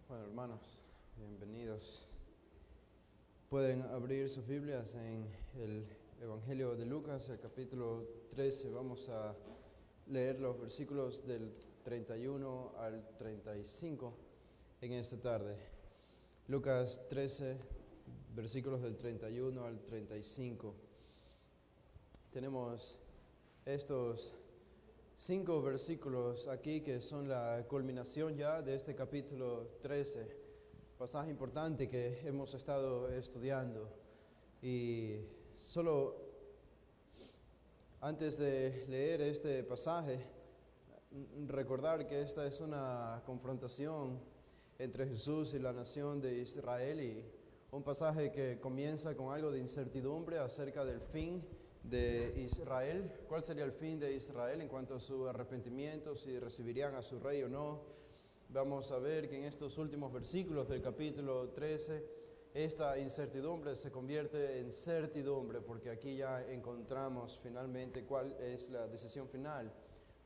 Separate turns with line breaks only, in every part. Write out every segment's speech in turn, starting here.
Bueno, hermanos, bienvenidos. Pueden abrir sus Biblias en el Evangelio de Lucas, el capítulo 13. Vamos a leer los versículos del 31 al 35 en esta tarde. Lucas 13, versículos del 31 al 35. Tenemos estos 5 versículos aquí que son la culminación ya de este capítulo 13, pasaje importante que hemos estado estudiando. Y solo antes de leer este pasaje, recordar que esta es una confrontación entre Jesús y la nación de Israel, y un pasaje que comienza con algo de incertidumbre acerca del fin de Israel. ¿Cuál sería el fin de Israel en cuanto a su arrepentimiento, si recibirían a su rey o no? Vamos a ver que en estos últimos versículos del capítulo 13, esta incertidumbre se convierte en certidumbre, porque aquí ya encontramos finalmente cuál es la decisión final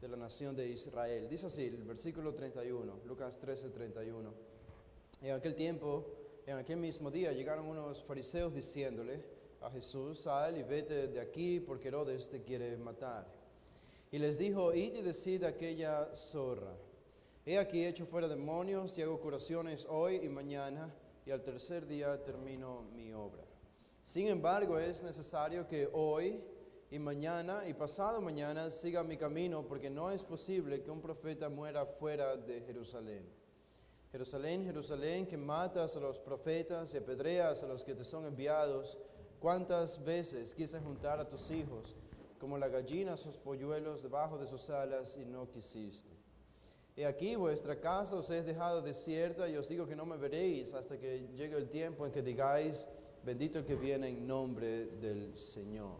de la nación de Israel. Dice así, el versículo 31, Lucas 13, 31. En aquel tiempo, en aquel mismo día, llegaron unos fariseos diciéndole a Jesús: sal y vete de aquí, porque Herodes te quiere matar. Y les dijo: id y decid a aquella zorra: he aquí echo fuera demonios y hago curaciones hoy y mañana, y al tercer día termino mi obra. Sin embargo, es necesario que hoy y mañana y pasado mañana siga mi camino, porque no es posible que un profeta muera fuera de Jerusalén. Jerusalén, Jerusalén, que matas a los profetas y apedreas a los que te son enviados. ¿Cuántas veces quise juntar a tus hijos como la gallina a sus polluelos debajo de sus alas, y no quisiste? He aquí vuestra casa os he dejado desierta, y os digo que no me veréis hasta que llegue el tiempo en que digáis: bendito el que viene en nombre del Señor.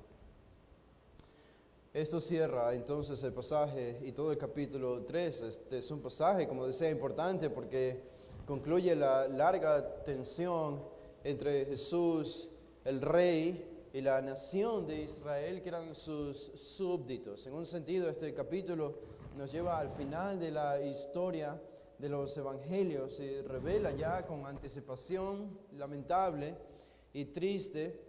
Esto cierra entonces el pasaje y todo el capítulo 3. Este es un pasaje, como decía, importante porque concluye la larga tensión entre Jesús, el rey, y la nación de Israel, que eran sus súbditos. En un sentido, este capítulo nos lleva al final de la historia de los evangelios y revela ya con anticipación lamentable y triste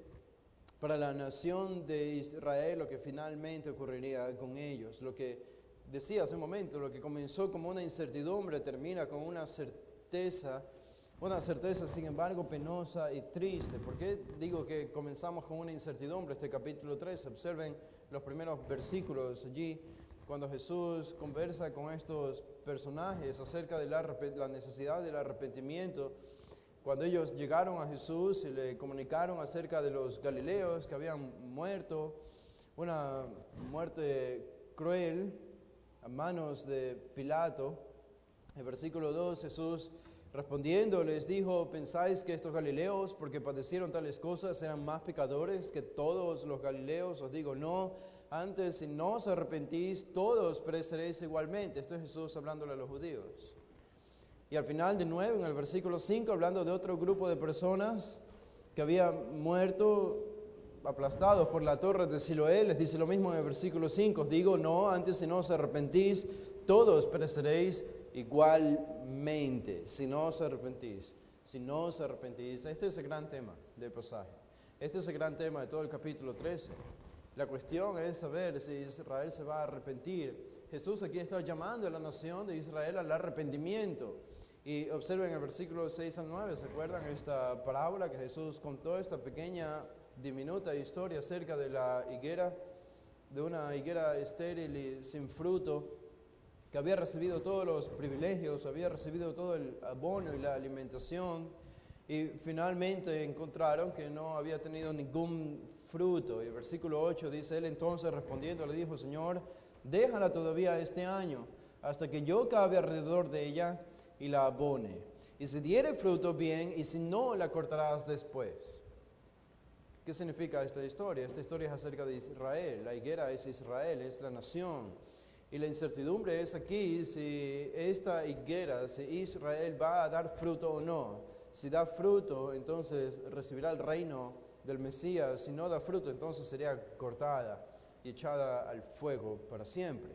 para la nación de Israel lo que finalmente ocurriría con ellos. Lo que decía hace un momento, lo que comenzó como una incertidumbre termina con una certeza sin embargo penosa y triste. ¿Por qué digo que comenzamos con una incertidumbre este capítulo 3? Observen los primeros versículos allí, cuando Jesús conversa con estos personajes acerca de la necesidad del arrepentimiento. Cuando ellos llegaron a Jesús y le comunicaron acerca de los galileos que habían muerto, una muerte cruel a manos de Pilato, en versículo 2, Jesús respondiendo les dijo: ¿pensáis que estos galileos, porque padecieron tales cosas, eran más pecadores que todos los galileos? Os digo, no. Antes, si no os arrepentís, todos pereceréis igualmente. Esto es Jesús hablándole a los judíos. Y al final, de nuevo, en el versículo 5, hablando de otro grupo de personas que habían muerto aplastados por la torre de Siloé, les dice lo mismo en el versículo 5. Os digo, no, antes, si no os arrepentís, todos pereceréis igualmente. Si no os arrepentís, este es el gran tema del pasaje. Este es el gran tema de todo el capítulo 13. La cuestión es saber si Israel se va a arrepentir. Jesús aquí está llamando a la nación de Israel al arrepentimiento. Y observen el versículo 6 al 9, ¿se acuerdan esta parábola que Jesús contó? Esta pequeña, diminuta historia acerca de la higuera, de una higuera estéril y sin fruto, que había recibido todos los privilegios, había recibido todo el abono y la alimentación, y finalmente encontraron que no había tenido ningún fruto. Y el versículo 8 dice: él entonces respondiendo le dijo: Señor, déjala todavía este año, hasta que yo cabe alrededor de ella y la abone. Y si diere fruto, bien, y si no, la cortarás después. ¿Qué significa esta historia? Esta historia es acerca de Israel. La higuera es Israel, es la nación. Y la incertidumbre es aquí si esta higuera, si Israel va a dar fruto o no. Si da fruto, entonces recibirá el reino del Mesías. Si no da fruto, entonces sería cortada y echada al fuego para siempre.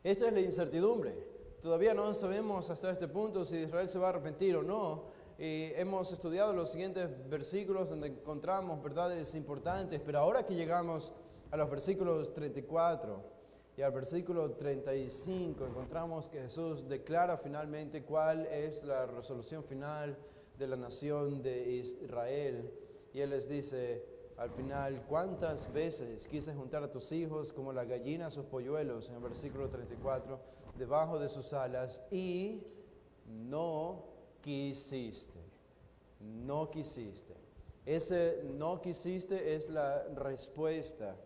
Esta es la incertidumbre. todavía no sabemos hasta este punto si Israel se va a arrepentir o no. Y hemos estudiado los siguientes versículos donde encontramos verdades importantes, pero ahora que llegamos a los versículos 34 y al versículo 35, encontramos que Jesús declara finalmente cuál es la resolución final de la nación de Israel. Y Él les dice al final: ¿cuántas veces quise juntar a tus hijos como la gallina a sus polluelos? En el versículo 34, debajo de sus alas, y no quisiste. No quisiste. Ese no quisiste es la respuesta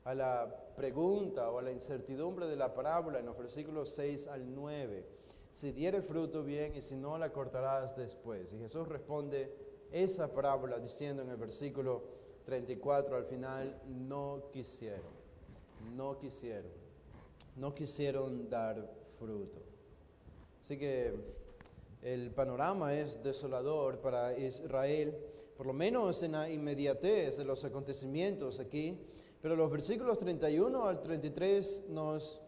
a la pregunta o a la incertidumbre de la parábola en los versículos 6 al 9. Si diere fruto, bien, y si no, la cortarás después. Y Jesús responde esa parábola diciendo en el versículo 34 al final: no quisieron, no quisieron, no quisieron dar fruto. Así que el panorama es desolador para Israel, por lo menos en la inmediatez de los acontecimientos aquí. Pero los versículos 31 al 33 nos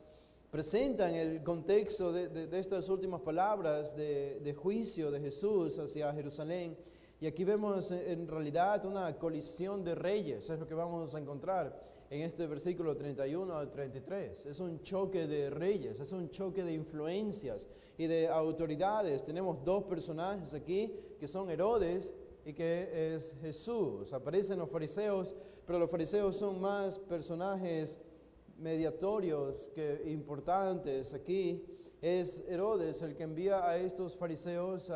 presentan el contexto de estas últimas palabras de juicio de Jesús hacia Jerusalén. Y aquí vemos en realidad una colisión de reyes, es lo que vamos a encontrar en este versículo 31 al 33. Es un choque de reyes, es un choque de influencias y de autoridades. Tenemos dos personajes aquí que son Herodes y que es Jesús. Aparecen los fariseos, pero los fariseos son más personajes mediatorios que importantes. Aquí es Herodes el que envía a estos fariseos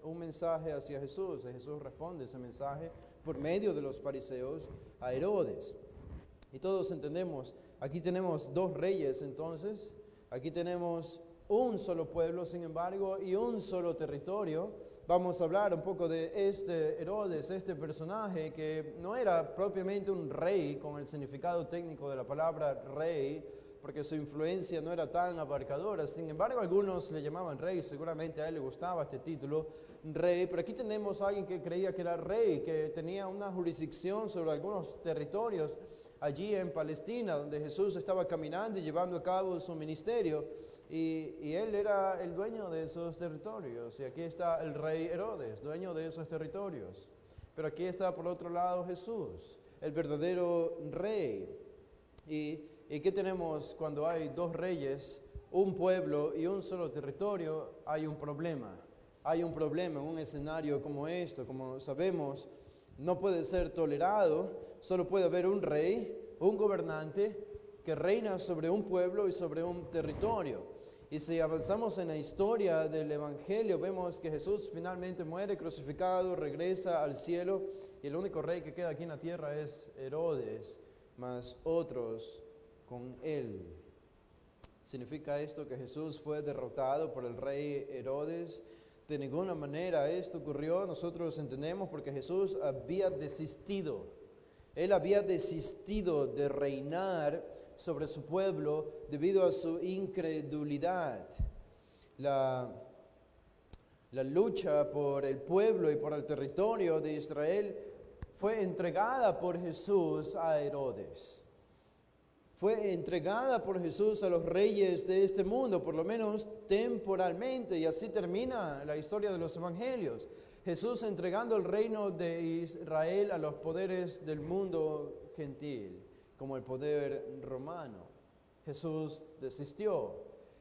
un mensaje hacia Jesús. Y Jesús responde ese mensaje por medio de los fariseos a Herodes. Y todos entendemos, aquí tenemos dos reyes entonces, aquí tenemos un solo pueblo, sin embargo, y un solo territorio. Vamos a hablar un poco de este Herodes, este personaje que no era propiamente un rey con el significado técnico de la palabra rey, porque su influencia no era tan abarcadora. Sin embargo, algunos le llamaban rey, seguramente a él le gustaba este título, rey, pero aquí tenemos a alguien que creía que era rey, que tenía una jurisdicción sobre algunos territorios allí en Palestina, donde Jesús estaba caminando y llevando a cabo su ministerio, y él era el dueño de esos territorios. Y aquí está el rey Herodes, dueño de esos territorios. Pero aquí está por otro lado Jesús, el verdadero rey. ¿Y qué tenemos cuando hay dos reyes, un pueblo y un solo territorio? Hay un problema. Hay un problema en un escenario como esto. Como sabemos, no puede ser tolerado. Solo puede haber un rey, un gobernante que reina sobre un pueblo y sobre un territorio. Y si avanzamos en la historia del Evangelio, vemos que Jesús finalmente muere crucificado, regresa al cielo, y el único rey que queda aquí en la tierra es Herodes, más otros con él. ¿Significa esto que Jesús fue derrotado por el rey Herodes? De ninguna manera esto ocurrió. Nosotros entendemos porque Jesús había desistido. Él había desistido de reinar sobre su pueblo debido a su incredulidad. La lucha por el pueblo y por el territorio de Israel fue entregada por Jesús a Herodes. Fue entregada por Jesús a los reyes de este mundo, por lo menos temporalmente, y así termina la historia de los evangelios. Jesús entregando el reino de Israel a los poderes del mundo gentil, como el poder romano. Jesús desistió.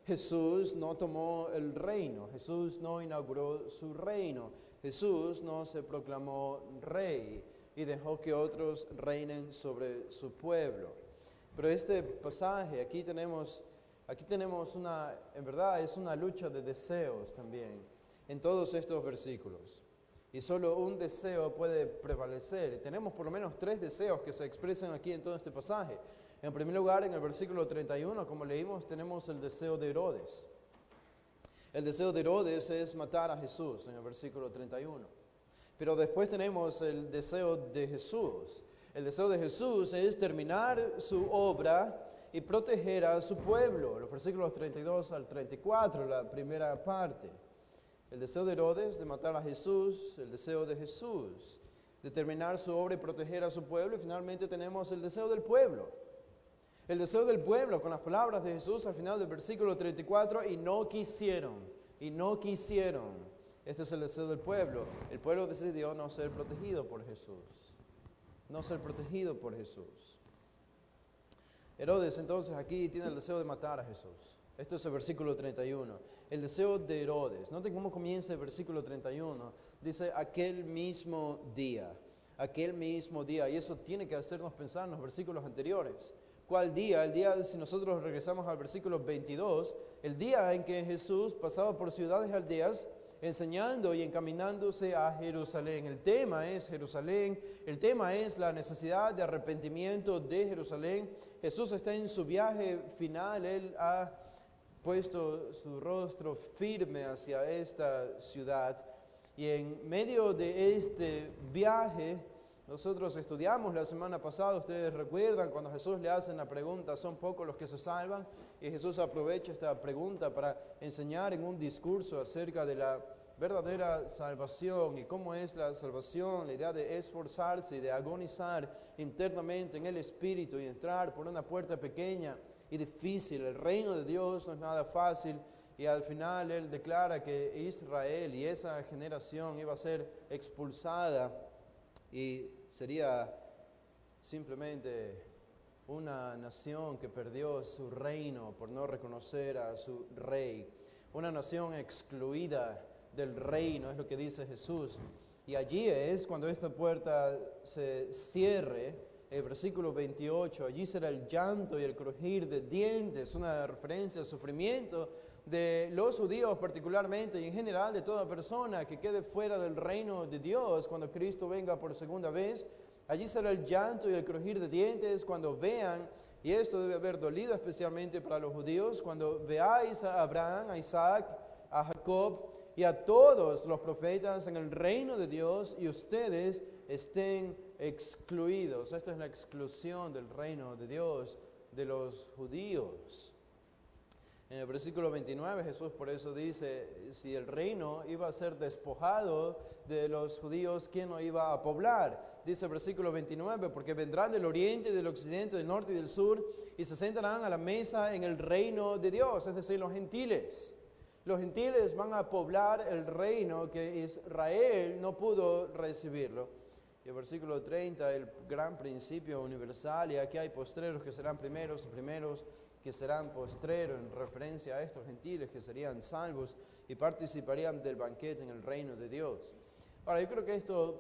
Jesús no tomó el reino. Jesús no inauguró su reino. Jesús no se proclamó rey y dejó que otros reinen sobre su pueblo. Pero este pasaje, aquí tenemos en verdad es una lucha de deseos también en todos estos versículos. Y solo un deseo puede prevalecer. Y tenemos por lo menos tres deseos que se expresan aquí en todo este pasaje. En primer lugar, en el versículo 31, como leímos, tenemos el deseo de Herodes. El deseo de Herodes es matar a Jesús en el versículo 31. Pero después tenemos el deseo de Jesús. El deseo de Jesús es terminar su obra y proteger a su pueblo. Los versículos 32 al 34, la primera parte. El deseo de Herodes de matar a Jesús, el deseo de Jesús de terminar su obra y proteger a su pueblo, y finalmente tenemos el deseo del pueblo. El deseo del pueblo, con las palabras de Jesús al final del versículo 34, y no quisieron. Este es el deseo del pueblo. El pueblo decidió no ser protegido por Jesús. No ser protegido por Jesús. Herodes entonces aquí tiene el deseo de matar a Jesús. Este es el versículo 31. El deseo de Herodes. Noten cómo comienza el versículo 31. Dice, aquel mismo día. Aquel mismo día. Y eso tiene que hacernos pensar en los versículos anteriores. ¿Cuál día? El día, si nosotros regresamos al versículo 22, el día en que Jesús pasaba por ciudades y aldeas, enseñando y encaminándose a Jerusalén. El tema es Jerusalén, el tema es la necesidad de arrepentimiento de Jerusalén. Jesús está en su viaje final, Él ha puesto su rostro firme hacia esta ciudad. Y en medio de este viaje, nosotros estudiamos la semana pasada, ustedes recuerdan, cuando Jesús le hacen la pregunta, son pocos los que se salvan, y Jesús aprovecha esta pregunta para enseñar en un discurso acerca de la verdadera salvación y cómo es la salvación, la idea de esforzarse y de agonizar internamente en el Espíritu y entrar por una puerta pequeña y difícil. El reino de Dios no es nada fácil. Y al final Él declara que Israel y esa generación iba a ser expulsada y sería simplemente una nación que perdió su reino por no reconocer a su rey. Una nación excluida del reino, es lo que dice Jesús. Y allí es cuando esta puerta se cierre, el versículo 28, allí será el llanto y el crujir de dientes, una referencia al sufrimiento de los judíos particularmente y en general de toda persona que quede fuera del reino de Dios cuando Cristo venga por segunda vez. Allí será el llanto y el crujir de dientes cuando vean, y esto debe haber dolido especialmente para los judíos, cuando veáis a Abraham, a Isaac, a Jacob y a todos los profetas en el reino de Dios y ustedes estén excluidos. Esta es la exclusión del reino de Dios de los judíos. En el versículo 29 Jesús por eso dice, si el reino iba a ser despojado de los judíos, ¿quién lo iba a poblar? Dice el versículo 29, porque vendrán del oriente, del occidente, del norte y del sur, y se sentarán a la mesa en el reino de Dios, es decir, los gentiles. Los gentiles van a poblar el reino que Israel no pudo recibirlo. Y el versículo 30, el gran principio universal, y aquí hay postreros que serán primeros y primeros que serán postreros, en referencia a estos gentiles que serían salvos y participarían del banquete en el reino de Dios. Ahora, yo creo que esto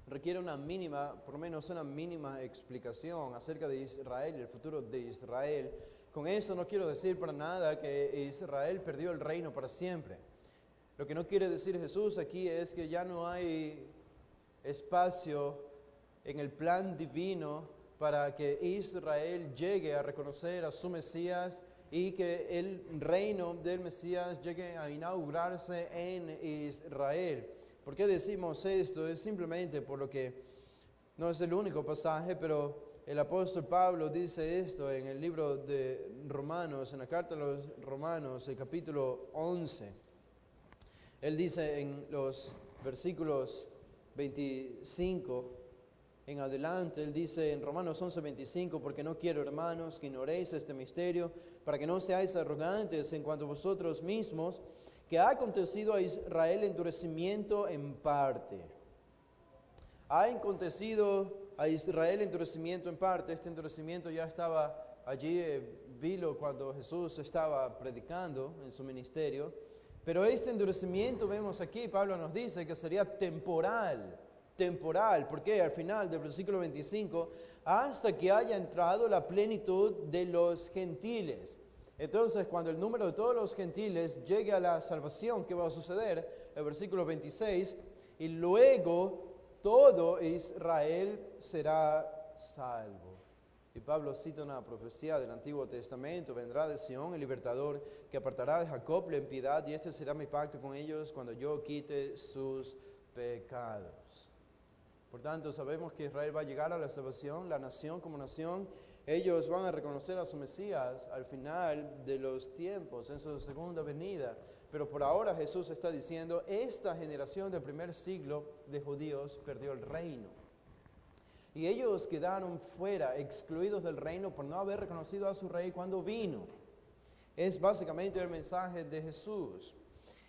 requiere una mínima, por lo menos una mínima explicación acerca de Israel y el futuro de Israel. Con eso no quiero decir para nada que Israel perdió el reino para siempre. Lo que no quiere decir Jesús aquí es que ya no hay espacio en el plan divino para que Israel llegue a reconocer a su Mesías y que el reino del Mesías llegue a inaugurarse en Israel. ¿Por qué decimos esto? Es simplemente por lo que no es el único pasaje, pero el apóstol Pablo dice esto en el libro de Romanos, en la carta a los Romanos, el capítulo 11. Él dice en los versículos 25 en adelante, él dice en Romanos 11:25, porque no quiero, hermanos, que ignoréis este misterio, para que no seáis arrogantes en cuanto a vosotros mismos, que ha acontecido a Israel endurecimiento en parte. Ha acontecido a Israel endurecimiento en parte. Este endurecimiento ya estaba allí, vilo cuando Jesús estaba predicando en su ministerio. Pero este endurecimiento, vemos aquí, Pablo nos dice que sería temporal. Porque al final del versículo 25, hasta que haya entrado la plenitud de los gentiles. Entonces, cuando el número de todos los gentiles llegue a la salvación, ¿qué va a suceder? El versículo 26, y luego todo Israel será salvo. Y Pablo cita una profecía del Antiguo Testamento: vendrá de Sión el libertador, que apartará de Jacob la impiedad, y este será mi pacto con ellos cuando yo quite sus pecados. Por tanto, sabemos que Israel va a llegar a la salvación, la nación como nación. Ellos van a reconocer a su Mesías al final de los tiempos, en su segunda venida. Pero por ahora Jesús está diciendo, esta generación del primer siglo de judíos perdió el reino. Y ellos quedaron fuera, excluidos del reino por no haber reconocido a su rey cuando vino. Es básicamente el mensaje de Jesús.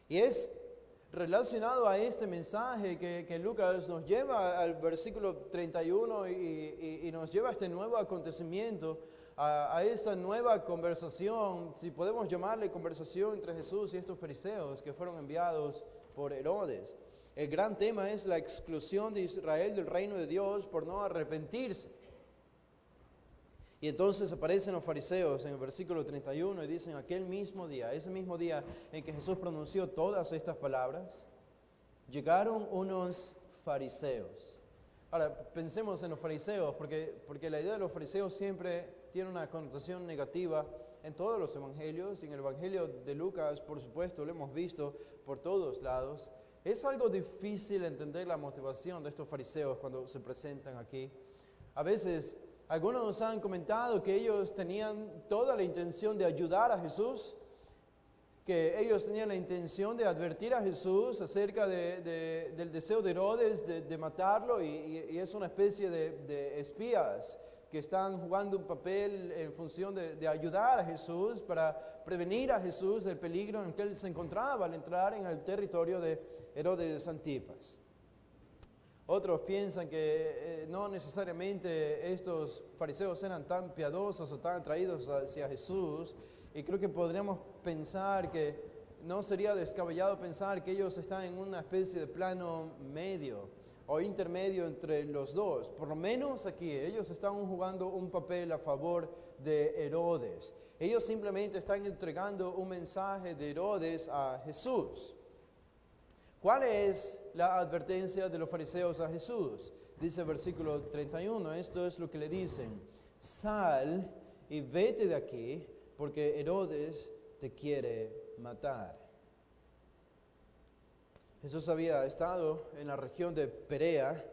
Y es relacionado a este mensaje que Lucas nos lleva al versículo 31 y nos lleva a este nuevo acontecimiento, a esta nueva conversación, si podemos llamarle conversación entre Jesús y estos fariseos que fueron enviados por Herodes. El gran tema es la exclusión de Israel del reino de Dios por no arrepentirse. Y entonces aparecen los fariseos en el versículo 31 y dicen, aquel mismo día, ese mismo día en que Jesús pronunció todas estas palabras, llegaron unos fariseos. Ahora, pensemos en los fariseos, porque la idea de los fariseos siempre tiene una connotación negativa en todos los evangelios, y en el evangelio de Lucas, por supuesto, lo hemos visto por todos lados. Es algo difícil entender la motivación de estos fariseos cuando se presentan aquí. A veces, algunos nos han comentado que ellos tenían toda la intención de ayudar a Jesús, que ellos tenían la intención de advertir a Jesús acerca del deseo de Herodes de matarlo, y es una especie de espías que están jugando un papel en función de ayudar a Jesús para prevenir a Jesús del peligro en el que él se encontraba al entrar en el territorio de Herodes Antipas. Otros piensan que no necesariamente estos fariseos eran tan piadosos o tan atraídos hacia Jesús, y creo que podríamos pensar que no sería descabellado pensar que ellos están en una especie de plano medio o intermedio entre los dos. Por lo menos aquí, ellos están jugando un papel a favor de Herodes. Ellos simplemente están entregando un mensaje de Herodes a Jesús. ¿Cuál es la advertencia de los fariseos a Jesús? Dice el versículo 31, esto es lo que le dicen: sal y vete de aquí, porque Herodes te quiere matar. Jesús había estado en la región de Perea,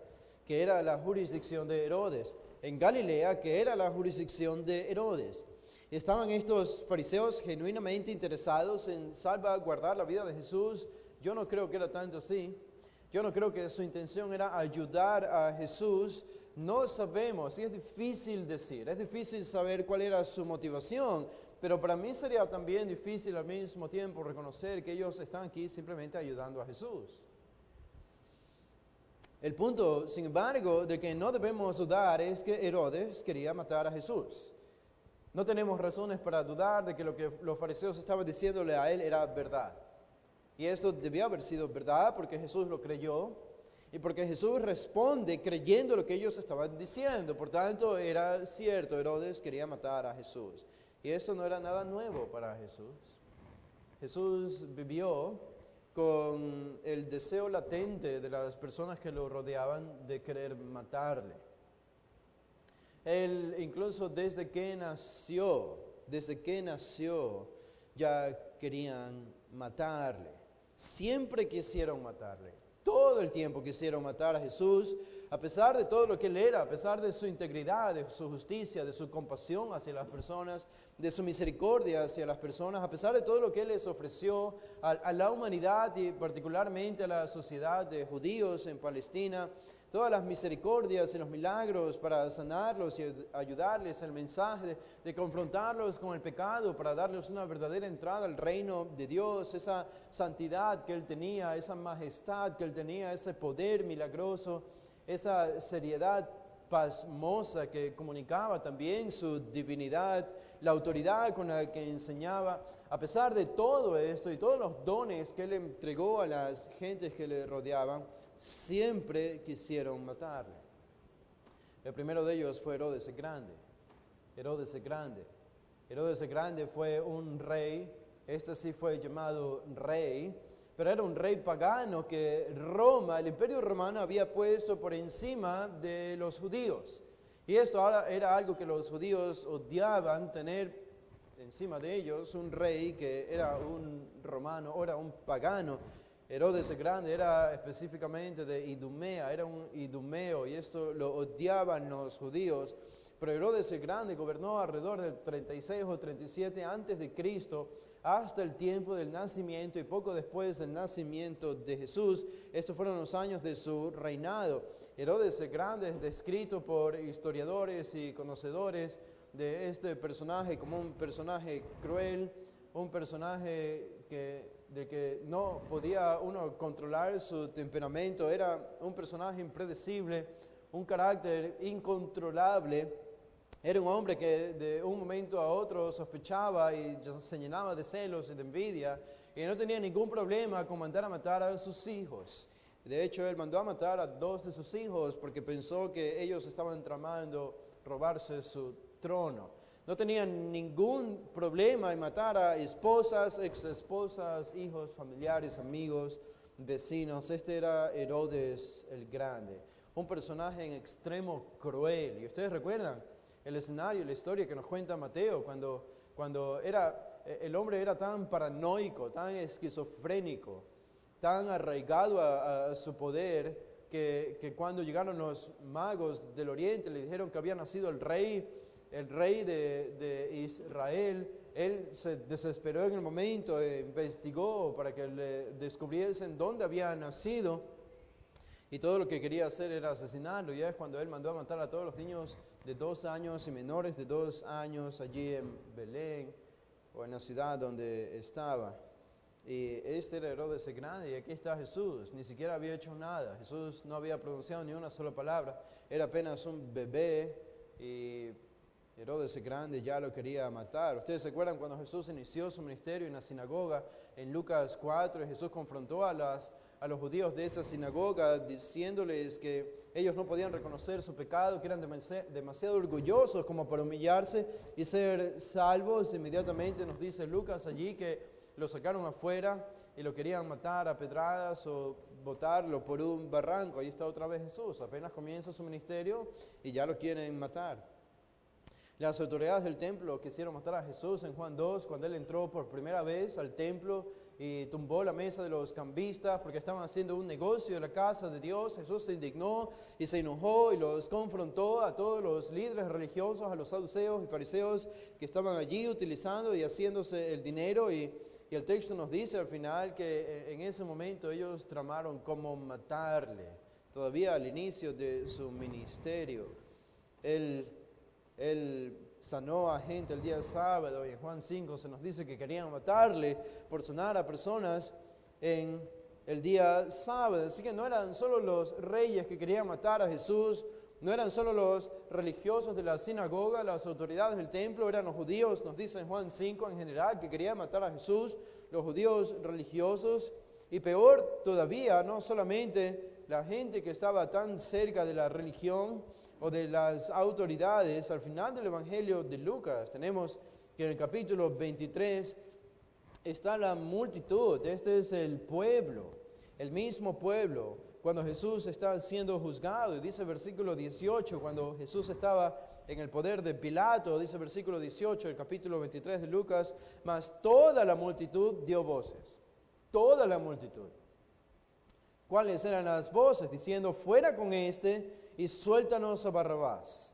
que era la jurisdicción de Herodes, en Galilea, que era la jurisdicción de Herodes. Estaban estos fariseos genuinamente interesados en salvaguardar la vida de Jesús. Yo no creo que era tanto así. Yo no creo que su intención era ayudar a Jesús. No sabemos, y es difícil decir, es difícil saber cuál era su motivación, pero para mí sería también difícil al mismo tiempo reconocer que ellos están aquí simplemente ayudando a Jesús. El punto, sin embargo, de que no debemos dudar es que Herodes quería matar a Jesús. No tenemos razones para dudar de que lo que los fariseos estaban diciéndole a él era verdad. Y esto debía haber sido verdad porque Jesús lo creyó y porque Jesús responde creyendo lo que ellos estaban diciendo. Por tanto, era cierto, Herodes quería matar a Jesús. Y esto no era nada nuevo para Jesús. Jesús vivió con el deseo latente de las personas que lo rodeaban de querer matarle. Él incluso desde que nació, ya querían matarle. Siempre quisieron matarle. Todo el tiempo quisieron matar a Jesús, a pesar de todo lo que él era, a pesar de su integridad, de su justicia, de su compasión hacia las personas, de su misericordia hacia las personas, a pesar de todo lo que él les ofreció a la humanidad y particularmente a la sociedad de judíos en Palestina, todas las misericordias y los milagros para sanarlos y ayudarles, el mensaje de confrontarlos con el pecado para darles una verdadera entrada al reino de Dios, esa santidad que él tenía, esa majestad que él tenía, ese poder milagroso, esa seriedad pasmosa que comunicaba también su divinidad, la autoridad con la que enseñaba. A pesar de todo esto y todos los dones que él entregó a las gentes que le rodeaban, siempre quisieron matarle. El primero de ellos fue Herodes el Grande. Herodes el Grande fue un rey, este sí fue llamado rey, pero era un rey pagano que Roma, el imperio romano, había puesto por encima de los judíos. Y esto era algo que los judíos odiaban, tener encima de ellos un rey que era un romano, o era un pagano. Herodes el Grande era específicamente de Idumea, era un idumeo, y esto lo odiaban los judíos. Pero Herodes el Grande gobernó alrededor del 36 o 37 antes de Cristo, hasta el tiempo del nacimiento y poco después del nacimiento de Jesús. Estos fueron los años de su reinado. Herodes el Grande es descrito por historiadores y conocedores de este personaje como un personaje cruel, un personaje de que no podía uno controlar su temperamento. Era un personaje impredecible, un carácter incontrolable. Era un hombre que de un momento a otro sospechaba y se llenaba de celos y de envidia, y no tenía ningún problema con mandar a matar a sus hijos. De hecho, él mandó a matar a 2 de sus hijos porque pensó que ellos estaban tramando robarse su trono. No tenía ningún problema en matar a esposas, exesposas, hijos, familiares, amigos, vecinos. Este era Herodes el Grande, un personaje en extremo cruel. ¿Y ustedes recuerdan el escenario, la historia que nos cuenta Mateo, cuando el hombre era tan paranoico, tan esquizofrénico, tan arraigado a su poder, que cuando llegaron los magos del oriente le dijeron que había nacido el rey de Israel, él se desesperó en el momento, investigó para que le descubriesen dónde había nacido, y todo lo que quería hacer era asesinarlo. Y es cuando él mandó a matar a todos los niños de 2 años y menores de 2 años allí en Belén, o en la ciudad donde estaba. Y este era Herodes el Grande, y aquí está Jesús. Ni siquiera había hecho nada. Jesús no había pronunciado ni una sola palabra. Era apenas un bebé, y Herodes el Grande ya lo quería matar. Ustedes se acuerdan cuando Jesús inició su ministerio en la sinagoga, en Lucas 4, y Jesús confrontó a los judíos de esa sinagoga, diciéndoles que ellos no podían reconocer su pecado, que eran demasiado orgullosos como para humillarse y ser salvos. Inmediatamente nos dice Lucas allí que lo sacaron afuera y lo querían matar a pedradas o botarlo por un barranco. Ahí está otra vez Jesús, apenas comienza su ministerio y ya lo quieren matar. Las autoridades del templo quisieron matar a Jesús en Juan 2, cuando él entró por primera vez al templo y tumbó la mesa de los cambistas porque estaban haciendo un negocio en la casa de Dios. Jesús se indignó y se enojó y los confrontó a todos los líderes religiosos, a los saduceos y fariseos que estaban allí utilizando y haciéndose el dinero. Y el texto nos dice al final que en ese momento ellos tramaron cómo matarle, todavía al inicio de su ministerio. Él sanó a gente el día sábado, y en Juan 5 se nos dice que querían matarle por sanar a personas en el día sábado. Así que no eran solo los reyes que querían matar a Jesús, no eran solo los religiosos de la sinagoga, las autoridades del templo, eran los judíos, nos dice en Juan 5 en general, que querían matar a Jesús, los judíos religiosos, y peor todavía, no solamente la gente que estaba tan cerca de la religión o de las autoridades. Al final del Evangelio de Lucas tenemos que en el capítulo 23 está la multitud. Este es el pueblo, el mismo pueblo, cuando Jesús está siendo juzgado. Y dice el versículo 18, cuando Jesús estaba en el poder de Pilato, dice el versículo 18, el capítulo 23 de Lucas, mas toda la multitud dio voces. Toda la multitud. ¿Cuáles eran las voces? Diciendo, fuera con este y suéltanos a Barrabás.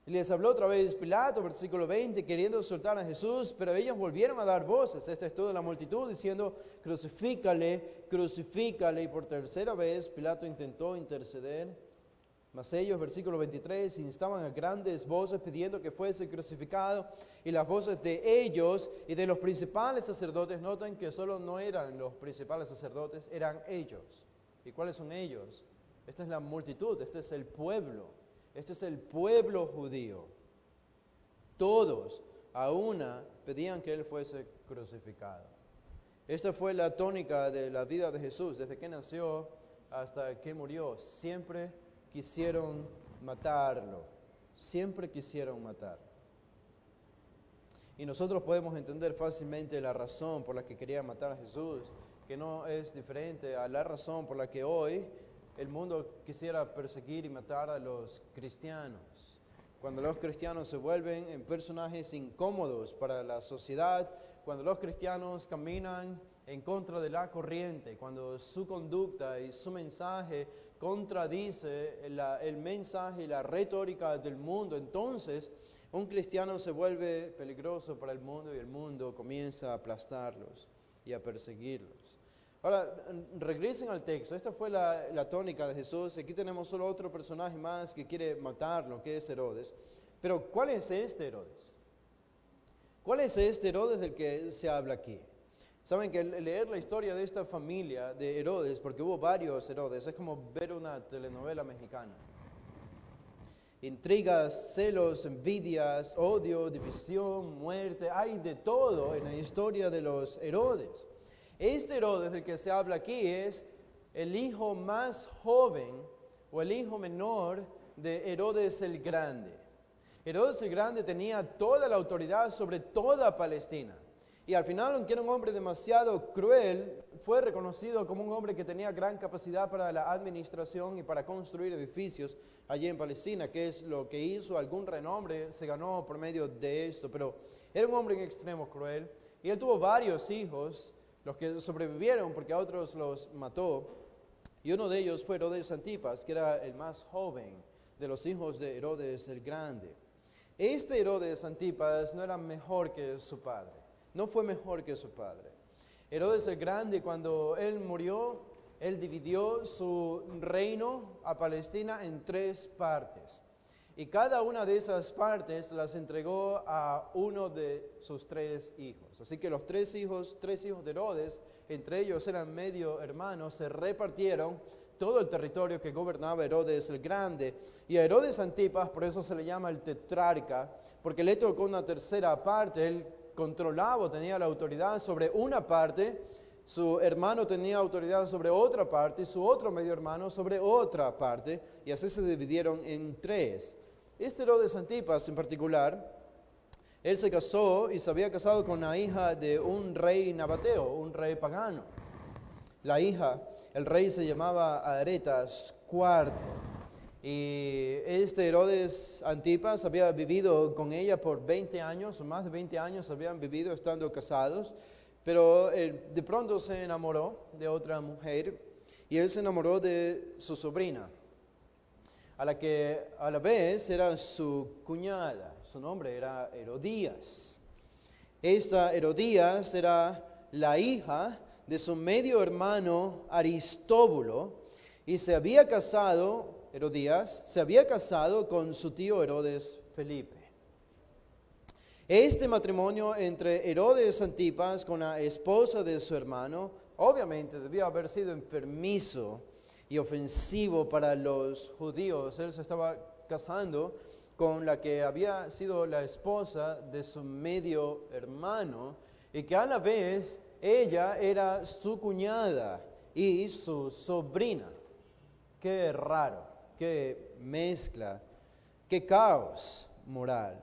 Y les habló otra vez Pilato, versículo 20, queriendo soltar a Jesús, pero ellos volvieron a dar voces. Esta es toda la multitud diciendo, crucifícale, crucifícale. Y por tercera vez Pilato intentó interceder, mas ellos, versículo 23, instaban a grandes voces pidiendo que fuese crucificado. Y las voces de ellos y de los principales sacerdotes, noten que solo no eran los principales sacerdotes, eran ellos. ¿Y cuáles son ellos? Esta es la multitud, este es el pueblo judío. Todos a una pedían que él fuese crucificado. Esta fue la tónica de la vida de Jesús, desde que nació hasta que murió. Siempre quisieron matarlo, siempre quisieron matarlo. Y nosotros podemos entender fácilmente la razón por la que querían matar a Jesús, que no es diferente a la razón por la que hoy el mundo quisiera perseguir y matar a los cristianos. Cuando los cristianos se vuelven en personajes incómodos para la sociedad, cuando los cristianos caminan en contra de la corriente, cuando su conducta y su mensaje contradice el mensaje y la retórica del mundo, entonces un cristiano se vuelve peligroso para el mundo y el mundo comienza a aplastarlos y a perseguirlos. Ahora, regresen al texto. Esta fue la tónica de Jesús. Aquí tenemos solo otro personaje más que quiere matarlo, que es Herodes. Pero, ¿cuál es este Herodes? ¿Cuál es este Herodes del que se habla aquí? Saben que leer la historia de esta familia de Herodes, porque hubo varios Herodes, es como ver una telenovela mexicana. Intrigas, celos, envidias, odio, división, muerte, hay de todo en la historia de los Herodes. Este Herodes del que se habla aquí es el hijo más joven o el hijo menor de Herodes el Grande. Herodes el Grande tenía toda la autoridad sobre toda Palestina. Y al final, aunque era un hombre demasiado cruel, fue reconocido como un hombre que tenía gran capacidad para la administración y para construir edificios allí en Palestina, que es lo que hizo. Algún renombre se ganó por medio de esto, pero era un hombre en extremo cruel. Y él tuvo varios hijos, los que sobrevivieron porque a otros los mató. Y uno de ellos fue Herodes Antipas, que era el más joven de los hijos de Herodes el Grande. Este Herodes Antipas no era mejor que su padre. No fue mejor que su padre. Herodes el Grande, cuando él murió, él dividió su reino a Palestina en 3 partes. Y cada una de esas partes las entregó a uno de sus 3 hijos. Así que los 3 hijos de Herodes, entre ellos eran medio hermanos, se repartieron todo el territorio que gobernaba Herodes el Grande. Y a Herodes Antipas, por eso se le llama el tetrarca, porque le tocó una tercera parte. Él controlaba, tenía la autoridad sobre una parte, su hermano tenía autoridad sobre otra parte, y su otro medio hermano sobre otra parte, y así se dividieron en 3. Este Herodes Antipas en particular, él se casó y se había casado con la hija de un rey nabateo, un rey pagano. La hija, el rey se llamaba Aretas IV. Y este Herodes Antipas había vivido con ella por 20 años, o más de 20 años habían vivido estando casados, pero de pronto se enamoró de otra mujer y él se enamoró de su sobrina, a la que a la vez era su cuñada. Su nombre era Herodías. Esta Herodías era la hija de su medio hermano Aristóbulo y se había casado. Herodías se había casado con su tío Herodes Felipe. Este matrimonio entre Herodes Antipas con la esposa de su hermano, obviamente debía haber sido enfermizo y ofensivo para los judíos. Él se estaba casando con la que había sido la esposa de su medio hermano y que a la vez ella era su cuñada y su sobrina. Qué raro. Qué mezcla, qué caos moral.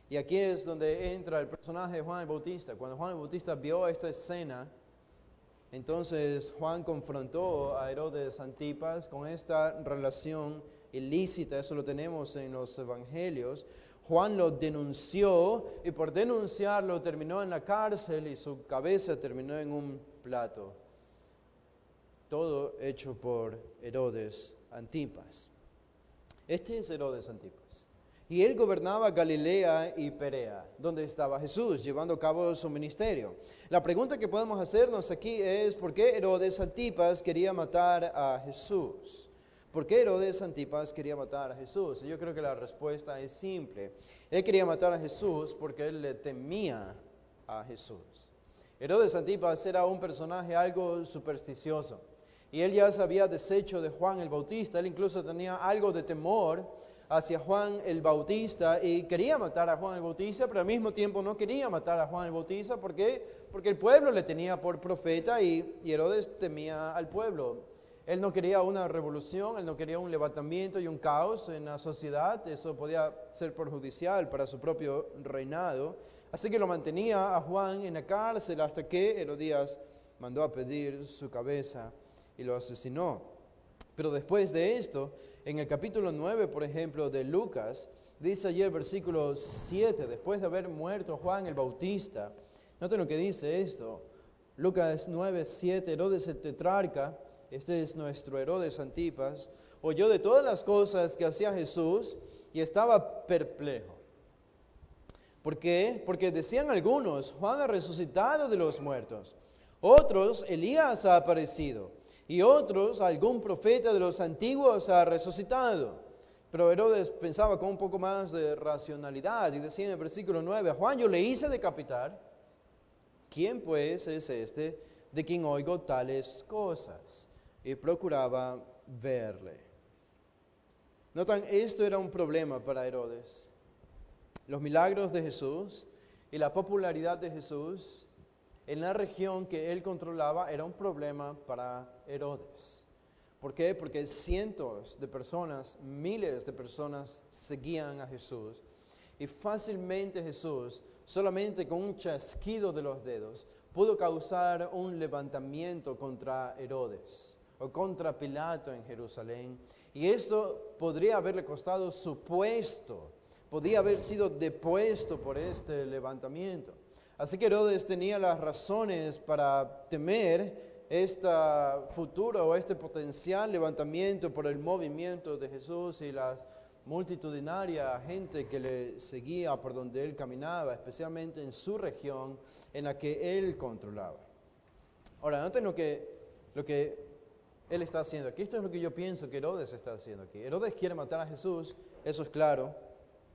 Y aquí es donde entra el personaje de Juan el Bautista. Cuando Juan el Bautista vio esta escena, entonces Juan confrontó a Herodes Antipas con esta relación ilícita. Eso lo tenemos en los evangelios. Juan lo denunció y por denunciarlo terminó en la cárcel y su cabeza terminó en un plato. Todo hecho por Herodes Antipas. Este es Herodes Antipas. Y él gobernaba Galilea y Perea, donde estaba Jesús, llevando a cabo su ministerio. La pregunta que podemos hacernos aquí es, ¿por qué Herodes Antipas quería matar a Jesús? ¿Por qué Herodes Antipas quería matar a Jesús? Y yo creo que la respuesta es simple. Él quería matar a Jesús porque él le temía a Jesús. Herodes Antipas era un personaje algo supersticioso. Y él ya se había deshecho de Juan el Bautista. Él incluso tenía algo de temor hacia Juan el Bautista y quería matar a Juan el Bautista, pero al mismo tiempo no quería matar a Juan el Bautista. ¿Por qué? Porque el pueblo le tenía por profeta y Herodes temía al pueblo. Él no quería una revolución, él no quería un levantamiento y un caos en la sociedad. Eso podía ser perjudicial para su propio reinado. Así que lo mantenía a Juan en la cárcel hasta que Herodías mandó a pedir su cabeza y lo asesinó. Pero después de esto, en el capítulo 9, por ejemplo, de Lucas, dice allí el versículo 7, después de haber muerto Juan el Bautista, noten lo que dice esto, Lucas 9, 7, Herodes el tetrarca, este es nuestro Herodes Antipas, oyó de todas las cosas que hacía Jesús y estaba perplejo. ¿Por qué? Porque decían algunos, Juan ha resucitado de los muertos. Otros, Elías ha aparecido. Y otros, algún profeta de los antiguos ha resucitado. Pero Herodes pensaba con un poco más de racionalidad y decía en el versículo 9, a Juan yo le hice decapitar. ¿Quién pues es este de quien oigo tales cosas? Y procuraba verle. Notan, esto era un problema para Herodes. Los milagros de Jesús y la popularidad de Jesús en la región que él controlaba era un problema para Herodes. ¿Por qué? Porque cientos de personas, miles de personas seguían a Jesús y fácilmente Jesús, solamente con un chasquido de los dedos, pudo causar un levantamiento contra Herodes o contra Pilato en Jerusalén. Y esto podría haberle costado su puesto, podía haber sido depuesto por este levantamiento. Así que Herodes tenía las razones para temer este futuro o este potencial levantamiento por el movimiento de Jesús y la multitudinaria gente que le seguía por donde él caminaba, especialmente en su región en la que él controlaba. Ahora, noten lo que él está haciendo aquí. Esto es lo que yo pienso que Herodes está haciendo aquí. Herodes quiere matar a Jesús, eso es claro.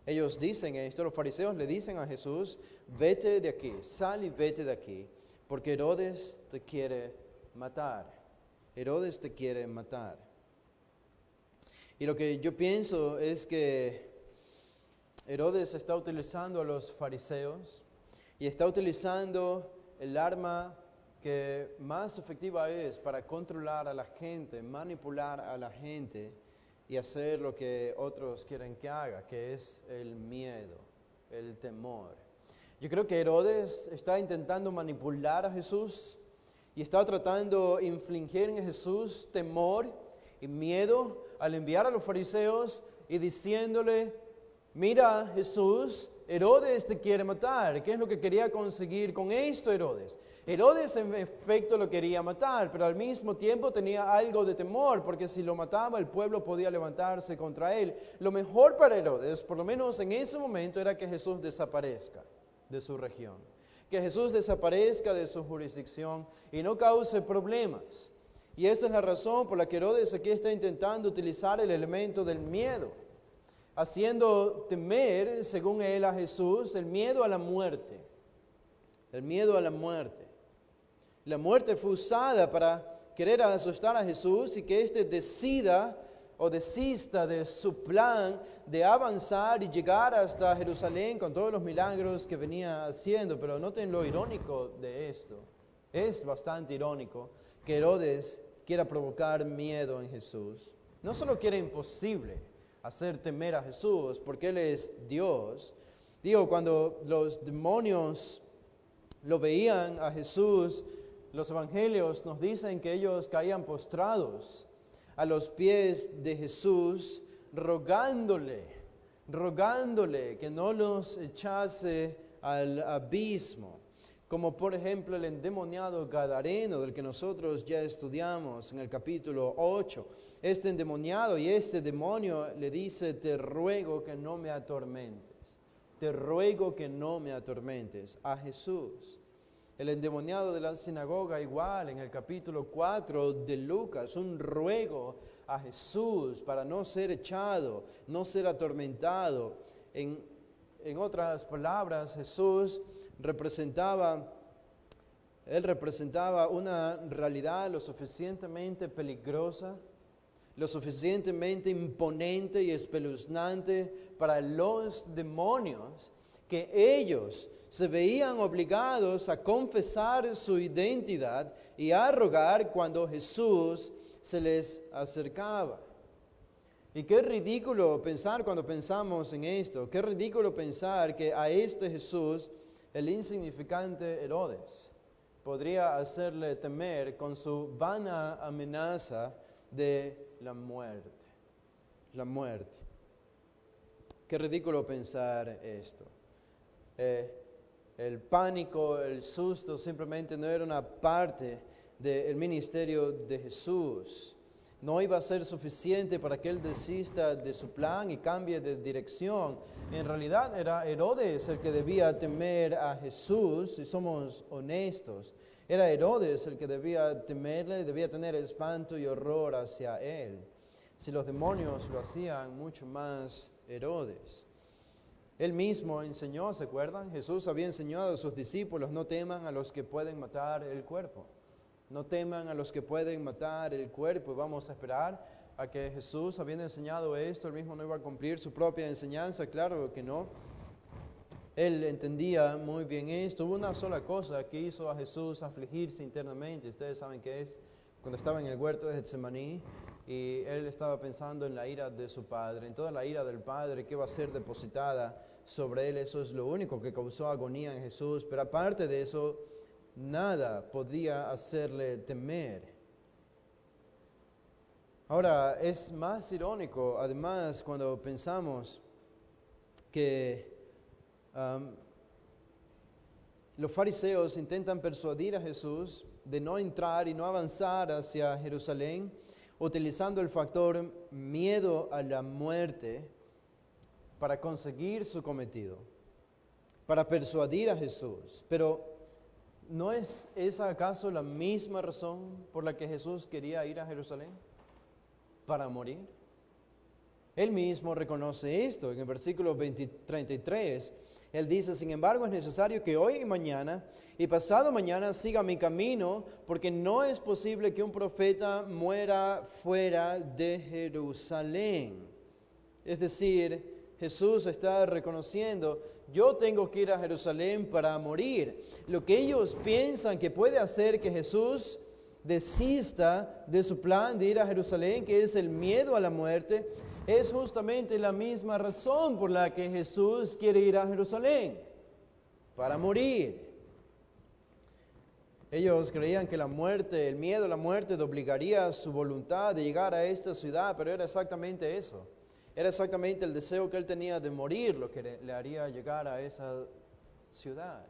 Ellos dicen esto, los fariseos le dicen a Jesús, vete de aquí, sal y vete de aquí, porque Herodes te quiere matar. Herodes te quiere matar. Y lo que yo pienso es que Herodes está utilizando a los fariseos y está utilizando el arma que más efectiva es para controlar a la gente, manipular a la gente y hacer lo que otros quieren que haga, que es el miedo, el temor. Yo creo que Herodes está intentando manipular a Jesús y está tratando de infligir en Jesús temor y miedo al enviar a los fariseos y diciéndole, mira Jesús, Herodes te quiere matar. ¿Qué es lo que quería conseguir con esto Herodes? Herodes en efecto lo quería matar, pero al mismo tiempo tenía algo de temor, porque si lo mataba el pueblo podía levantarse contra él. Lo mejor para Herodes, por lo menos en ese momento, era que Jesús desaparezca de su región, que Jesús desaparezca de su jurisdicción y no cause problemas. Y esa es la razón por la que Herodes aquí está intentando utilizar el elemento del miedo, haciendo temer, según él, a Jesús, el miedo a la muerte. El miedo a la muerte. La muerte fue usada para querer asustar a Jesús y que éste decida o desista de su plan de avanzar y llegar hasta Jerusalén con todos los milagros que venía haciendo. Pero noten lo irónico de esto. Es bastante irónico que Herodes quiera provocar miedo en Jesús. No solo quiere imposible hacer temer a Jesús porque Él es Dios. Digo, cuando los demonios lo veían a Jesús, los evangelios nos dicen que ellos caían postrados a los pies de Jesús, rogándole que no los echase al abismo. Como por ejemplo el endemoniado gadareno del que nosotros ya estudiamos en el capítulo 8. Este endemoniado y este demonio le dice, te ruego que no me atormentes. Te ruego que no me atormentes a Jesús. El endemoniado de la sinagoga igual en el capítulo 4 de Lucas, un ruego a Jesús para no ser echado, no ser atormentado. En otras palabras, Jesús representaba una realidad lo suficientemente peligrosa, lo suficientemente imponente y espeluznante para los demonios, que ellos se veían obligados a confesar su identidad y a rogar cuando Jesús se les acercaba. Y qué ridículo pensar cuando pensamos en esto, qué ridículo pensar que a este Jesús, el insignificante Herodes, podría hacerle temer con su vana amenaza de la muerte. La muerte. Qué ridículo pensar esto. El pánico, el susto simplemente no era una parte del ministerio de Jesús. no iba a ser suficiente para que él desista de su plan y cambie de dirección. En realidad era Herodes el que debía temer a Jesús, si somos honestos. Era Herodes el que debía temerle, debía tener espanto y horror hacia él. Si los demonios lo hacían, mucho más Herodes. Él mismo enseñó, ¿se acuerdan? Jesús había enseñado a sus discípulos, no teman a los que pueden matar el cuerpo. No teman a los que pueden matar el cuerpo. Y vamos a esperar a que Jesús, habiendo enseñado esto, él mismo no iba a cumplir su propia enseñanza. Claro que no. Él entendía muy bien esto. Hubo una sola cosa que hizo a Jesús afligirse internamente. Ustedes saben qué es. Cuando estaba en el huerto de Getsemaní y él estaba pensando en la ira de su Padre, en toda la ira del Padre que va a ser depositada sobre él. Eso es lo único que causó agonía en Jesús. Pero aparte de eso, nada podía hacerle temer. Ahora, es más irónico, además, cuando pensamos que los fariseos intentan persuadir a Jesús de no entrar y no avanzar hacia Jerusalén, utilizando el factor miedo a la muerte para conseguir su cometido, para persuadir a Jesús. Pero ¿no es esa acaso la misma razón por la que Jesús quería ir a Jerusalén? Para morir. Él mismo reconoce esto en el versículo 33. Él dice, sin embargo, es necesario que hoy y mañana y pasado mañana siga mi camino, porque no es posible que un profeta muera fuera de Jerusalén. Es decir, Jesús está reconociendo, yo tengo que ir a Jerusalén para morir. Lo que ellos piensan que puede hacer que Jesús desista de su plan de ir a Jerusalén, que es el miedo a la muerte, es justamente la misma razón por la que Jesús quiere ir a Jerusalén, para morir. Ellos creían que la muerte, el miedo a la muerte obligaría su voluntad de llegar a esta ciudad, pero era exactamente eso. Era exactamente el deseo que él tenía de morir lo que le haría llegar a esa ciudad.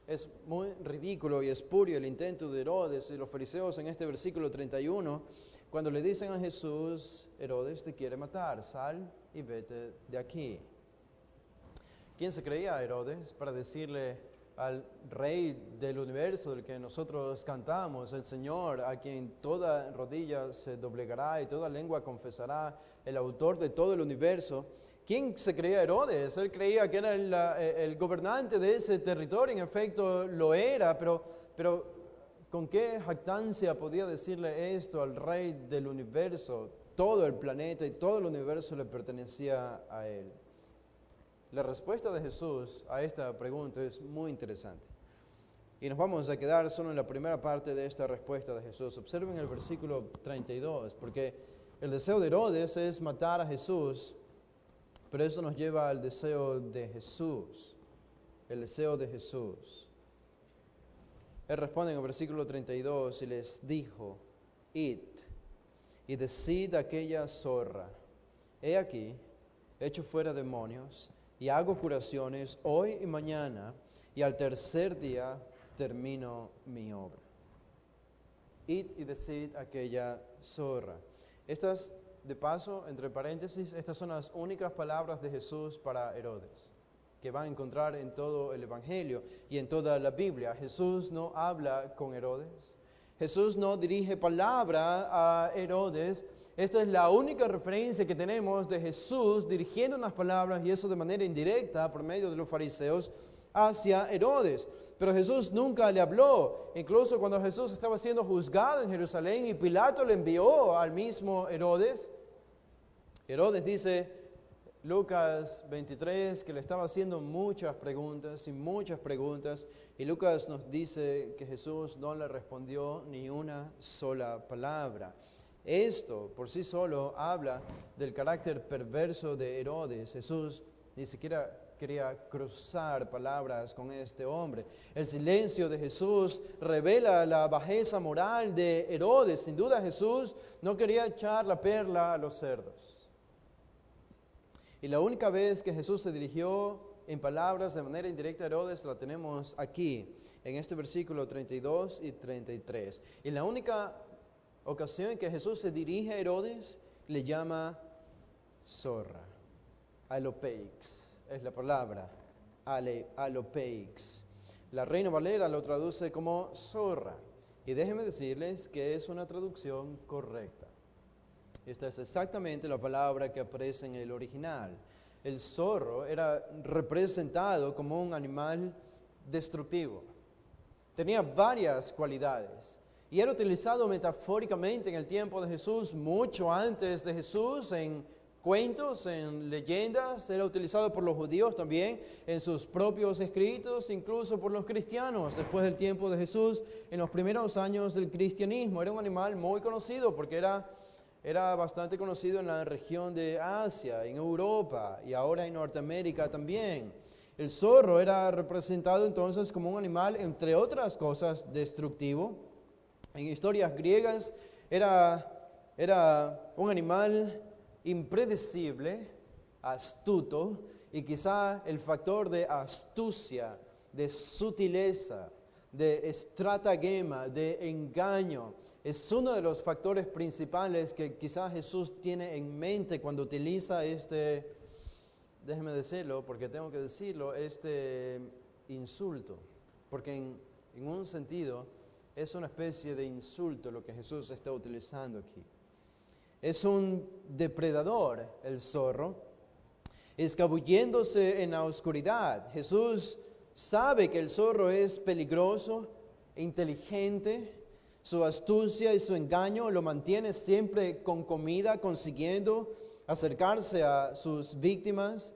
Es muy ridículo y espurio el intento de Herodes y los fariseos en este versículo 31, cuando le dicen a Jesús, Herodes te quiere matar, sal y vete de aquí. ¿Quién se creía Herodes para decirle al Rey del universo del que nosotros cantamos, el Señor, a quien toda rodilla se doblegará y toda lengua confesará, el autor de todo el universo? ¿Quién se creía Herodes? Él creía que era el gobernante de ese territorio, en efecto lo era, pero ¿con qué jactancia podía decirle esto al Rey del universo? Todo el planeta y todo el universo le pertenecía a él. La respuesta de Jesús a esta pregunta es muy interesante. Y nos vamos a quedar solo en la primera parte de esta respuesta de Jesús. Observen el versículo 32, porque el deseo de Herodes es matar a Jesús, pero eso nos lleva al deseo de Jesús, el deseo de Jesús. Él responde en el versículo 32 y les dijo, id y decid a aquella zorra, he aquí, echo fuera demonios y hago curaciones hoy y mañana, y al tercer día termino mi obra. Id y decid a aquella zorra. Estas, de paso, entre paréntesis, estas son las únicas palabras de Jesús para Herodes, que va a encontrar en todo el Evangelio y en toda la Biblia. Jesús no habla con Herodes. Jesús no dirige palabra a Herodes. Esta es la única referencia que tenemos de Jesús dirigiendo unas palabras, y eso de manera indirecta por medio de los fariseos, hacia Herodes. Pero Jesús nunca le habló. Incluso cuando Jesús estaba siendo juzgado en Jerusalén y Pilato le envió al mismo Herodes, Herodes dice, Lucas 23, que le estaba haciendo muchas preguntas, y Lucas nos dice que Jesús no le respondió ni una sola palabra. Esto por sí solo habla del carácter perverso de Herodes. Jesús ni siquiera quería cruzar palabras con este hombre. El silencio de Jesús revela la bajeza moral de Herodes. Sin duda Jesús no quería echar la perla a los cerdos. Y la única vez que Jesús se dirigió en palabras de manera indirecta a Herodes la tenemos aquí, en este versículo 32 y 33. Y la única ocasión en que Jesús se dirige a Herodes, le llama zorra. Alopeix es la palabra, alopeix. La Reina Valera lo traduce como zorra. Y déjenme decirles que es una traducción correcta. Esta es exactamente la palabra que aparece en el original. El zorro era representado como un animal destructivo. Tenía varias cualidades y era utilizado metafóricamente en el tiempo de Jesús, mucho antes de Jesús, en cuentos, en leyendas. Era utilizado por los judíos también en sus propios escritos, incluso por los cristianos después del tiempo de Jesús, en los primeros años del cristianismo. Era un animal muy conocido porque era bastante conocido en la región de Asia, en Europa y ahora en Norteamérica también. El zorro era representado entonces como un animal, entre otras cosas, destructivo. En historias griegas era un animal impredecible, astuto, y quizá el factor de astucia, de sutileza, de estratagema, de engaño, es uno de los factores principales que quizá Jesús tiene en mente cuando utiliza déjeme decirlo, porque tengo que decirlo, este insulto. Porque en un sentido es una especie de insulto lo que Jesús está utilizando aquí. Es un depredador, el zorro, escabulléndose en la oscuridad. Jesús sabe que el zorro es peligroso, inteligente. Su astucia y su engaño lo mantiene siempre con comida, consiguiendo acercarse a sus víctimas.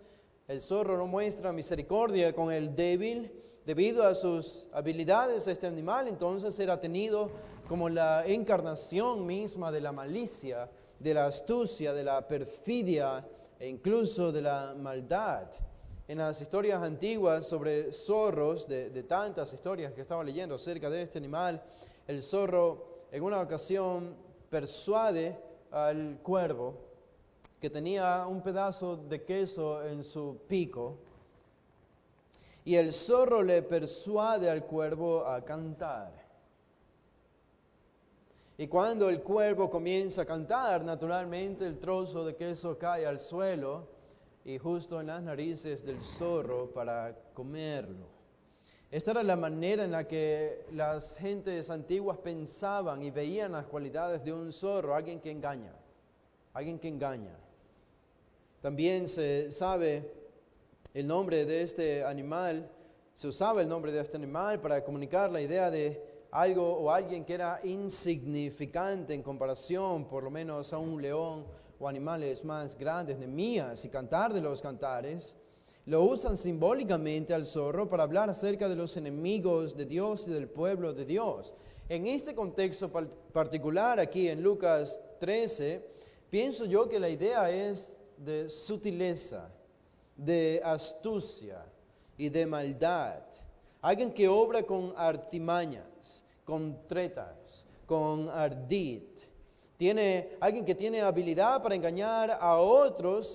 El zorro no muestra misericordia con el débil. Debido a sus habilidades, este animal entonces era tenido como la encarnación misma de la malicia, de la astucia, de la perfidia e incluso de la maldad. En las historias antiguas sobre zorros, de tantas historias que estaba leyendo acerca de este animal, el zorro en una ocasión persuade al cuervo que tenía un pedazo de queso en su pico, y el zorro le persuade al cuervo a cantar. Y cuando el cuervo comienza a cantar, naturalmente el trozo de queso cae al suelo y justo en las narices del zorro para comerlo. Esta era la manera en la que las gentes antiguas pensaban y veían las cualidades de un zorro, alguien que engaña, alguien que engaña. También se sabe el nombre de este animal, se usaba el nombre de este animal para comunicar la idea de algo o alguien que era insignificante en comparación por lo menos a un león o animales más grandes. Nehemías y Cantar de los Cantares lo usan simbólicamente al zorro para hablar acerca de los enemigos de Dios y del pueblo de Dios. En este contexto particular aquí en Lucas 13, pienso yo que la idea es de sutileza, de astucia y de maldad. Alguien que obra con artimañas, con tretas, con ardid. Alguien que tiene habilidad para engañar a otros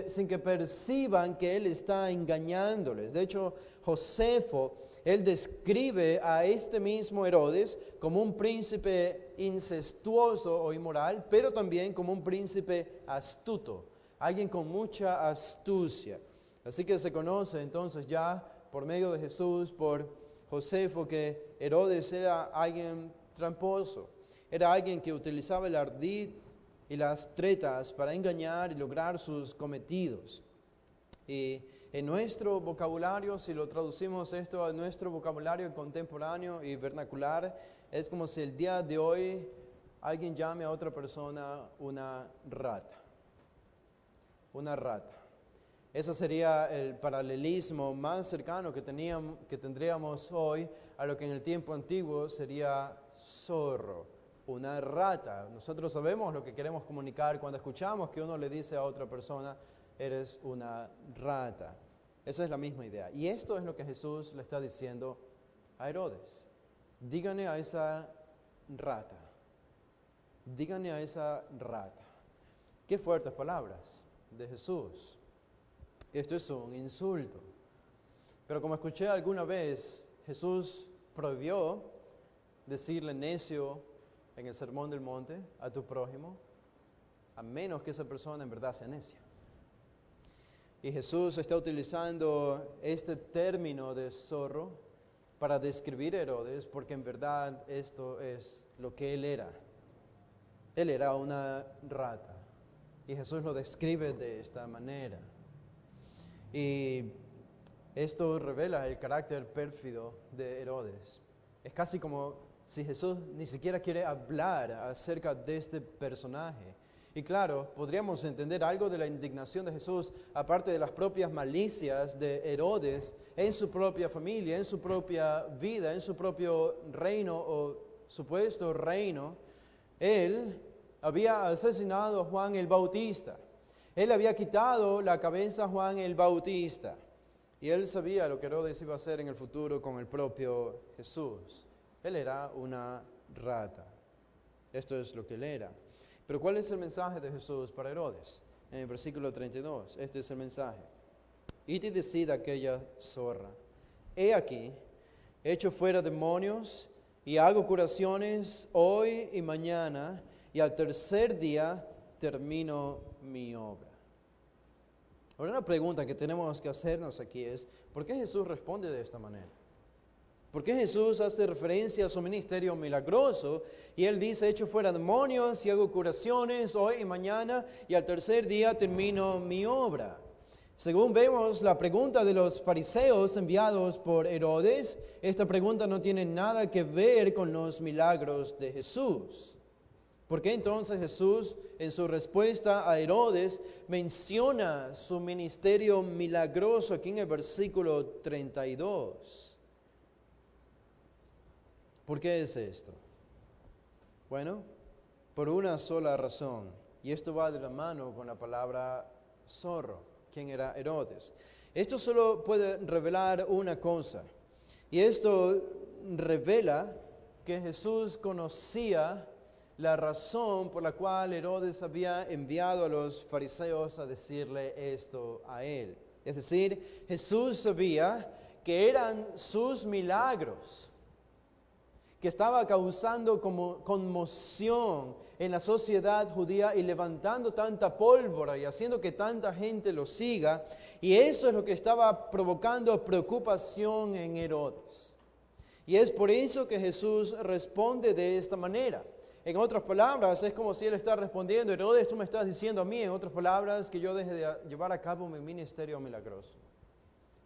sin que perciban que él está engañándoles. De hecho, Josefo, él describe a este mismo Herodes como un príncipe incestuoso o inmoral, pero también como un príncipe astuto, alguien con mucha astucia. Así que se conoce entonces ya por medio de Jesús, por Josefo, que Herodes era alguien tramposo. Era alguien que utilizaba el ardid y las tretas para engañar y lograr sus cometidos. Y en nuestro vocabulario, si lo traducimos esto a nuestro vocabulario contemporáneo y vernacular, es como si el día de hoy alguien llame a otra persona una rata. Una rata. Ese sería el paralelismo más cercano que tendríamos hoy a lo que en el tiempo antiguo sería zorro. Una rata. Nosotros sabemos lo que queremos comunicar cuando escuchamos que uno le dice a otra persona, eres una rata. Esa es la misma idea. Y esto es lo que Jesús le está diciendo a Herodes. Díganle a esa rata. Díganle a esa rata. Qué fuertes palabras de Jesús. Esto es un insulto. Pero como escuché alguna vez, Jesús prohibió decirle necio en el Sermón del Monte a tu prójimo, a menos que esa persona en verdad sea necia. Y Jesús está utilizando este término de zorro para describir a Herodes, porque en verdad esto es lo que él era. Él era una rata. Y Jesús lo describe de esta manera. Y esto revela el carácter pérfido de Herodes. Es casi como si Jesús ni siquiera quiere hablar acerca de este personaje. Y claro, podríamos entender algo de la indignación de Jesús, aparte de las propias malicias de Herodes en su propia familia, en su propia vida, en su propio reino o supuesto reino. Él había asesinado a Juan el Bautista. Él había quitado la cabeza a Juan el Bautista. Y él sabía lo que Herodes iba a hacer en el futuro con el propio Jesús. Él era una rata. Esto es lo que él era. Pero ¿cuál es el mensaje de Jesús para Herodes? En el versículo 32, este es el mensaje. Id y decid a aquella zorra: he aquí, echo fuera demonios y hago curaciones hoy y mañana, y al tercer día termino mi obra. Ahora una pregunta que tenemos que hacernos aquí es, ¿por qué Jesús responde de esta manera? ¿Por qué Jesús hace referencia a su ministerio milagroso? Y Él dice, echo fuera demonios y hago curaciones hoy y mañana, y al tercer día termino mi obra. Según vemos la pregunta de los fariseos enviados por Herodes, esta pregunta no tiene nada que ver con los milagros de Jesús. ¿Por qué entonces Jesús, en su respuesta a Herodes, menciona su ministerio milagroso aquí en el versículo 32? ¿Por qué es esto? Bueno, por una sola razón, y esto va de la mano con la palabra zorro. ¿Quién era Herodes? Esto solo puede revelar una cosa, y esto revela que Jesús conocía la razón por la cual Herodes había enviado a los fariseos a decirle esto a él. Es decir, Jesús sabía que eran sus milagros que estaba causando como conmoción en la sociedad judía y levantando tanta pólvora y haciendo que tanta gente lo siga. Y eso es lo que estaba provocando preocupación en Herodes. Y es por eso que Jesús responde de esta manera. En otras palabras, es como si Él está respondiendo, Herodes, tú me estás diciendo a mí, en otras palabras, que yo deje de llevar a cabo mi ministerio milagroso.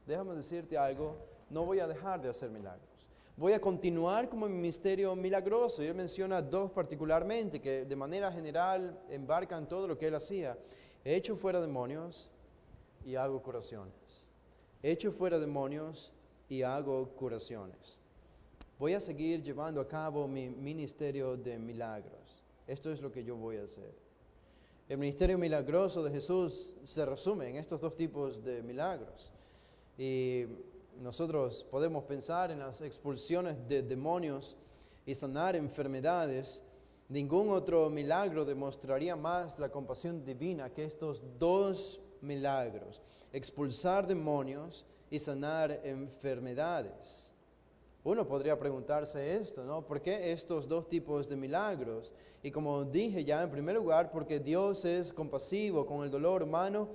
Déjame decirte algo, no voy a dejar de hacer milagros. Voy a continuar como mi ministerio milagroso. Y Él menciona dos particularmente que de manera general embarcan todo lo que Él hacía. Echo fuera demonios y hago curaciones. Echo fuera demonios y hago curaciones. Voy a seguir llevando a cabo mi ministerio de milagros. Esto es lo que yo voy a hacer. El ministerio milagroso de Jesús se resume en estos dos tipos de milagros. Y nosotros podemos pensar en las expulsiones de demonios y sanar enfermedades. Ningún otro milagro demostraría más la compasión divina que estos dos milagros: expulsar demonios y sanar enfermedades. Uno podría preguntarse esto, ¿no? ¿Por qué estos dos tipos de milagros? Y como dije ya, en primer lugar, porque Dios es compasivo con el dolor humano.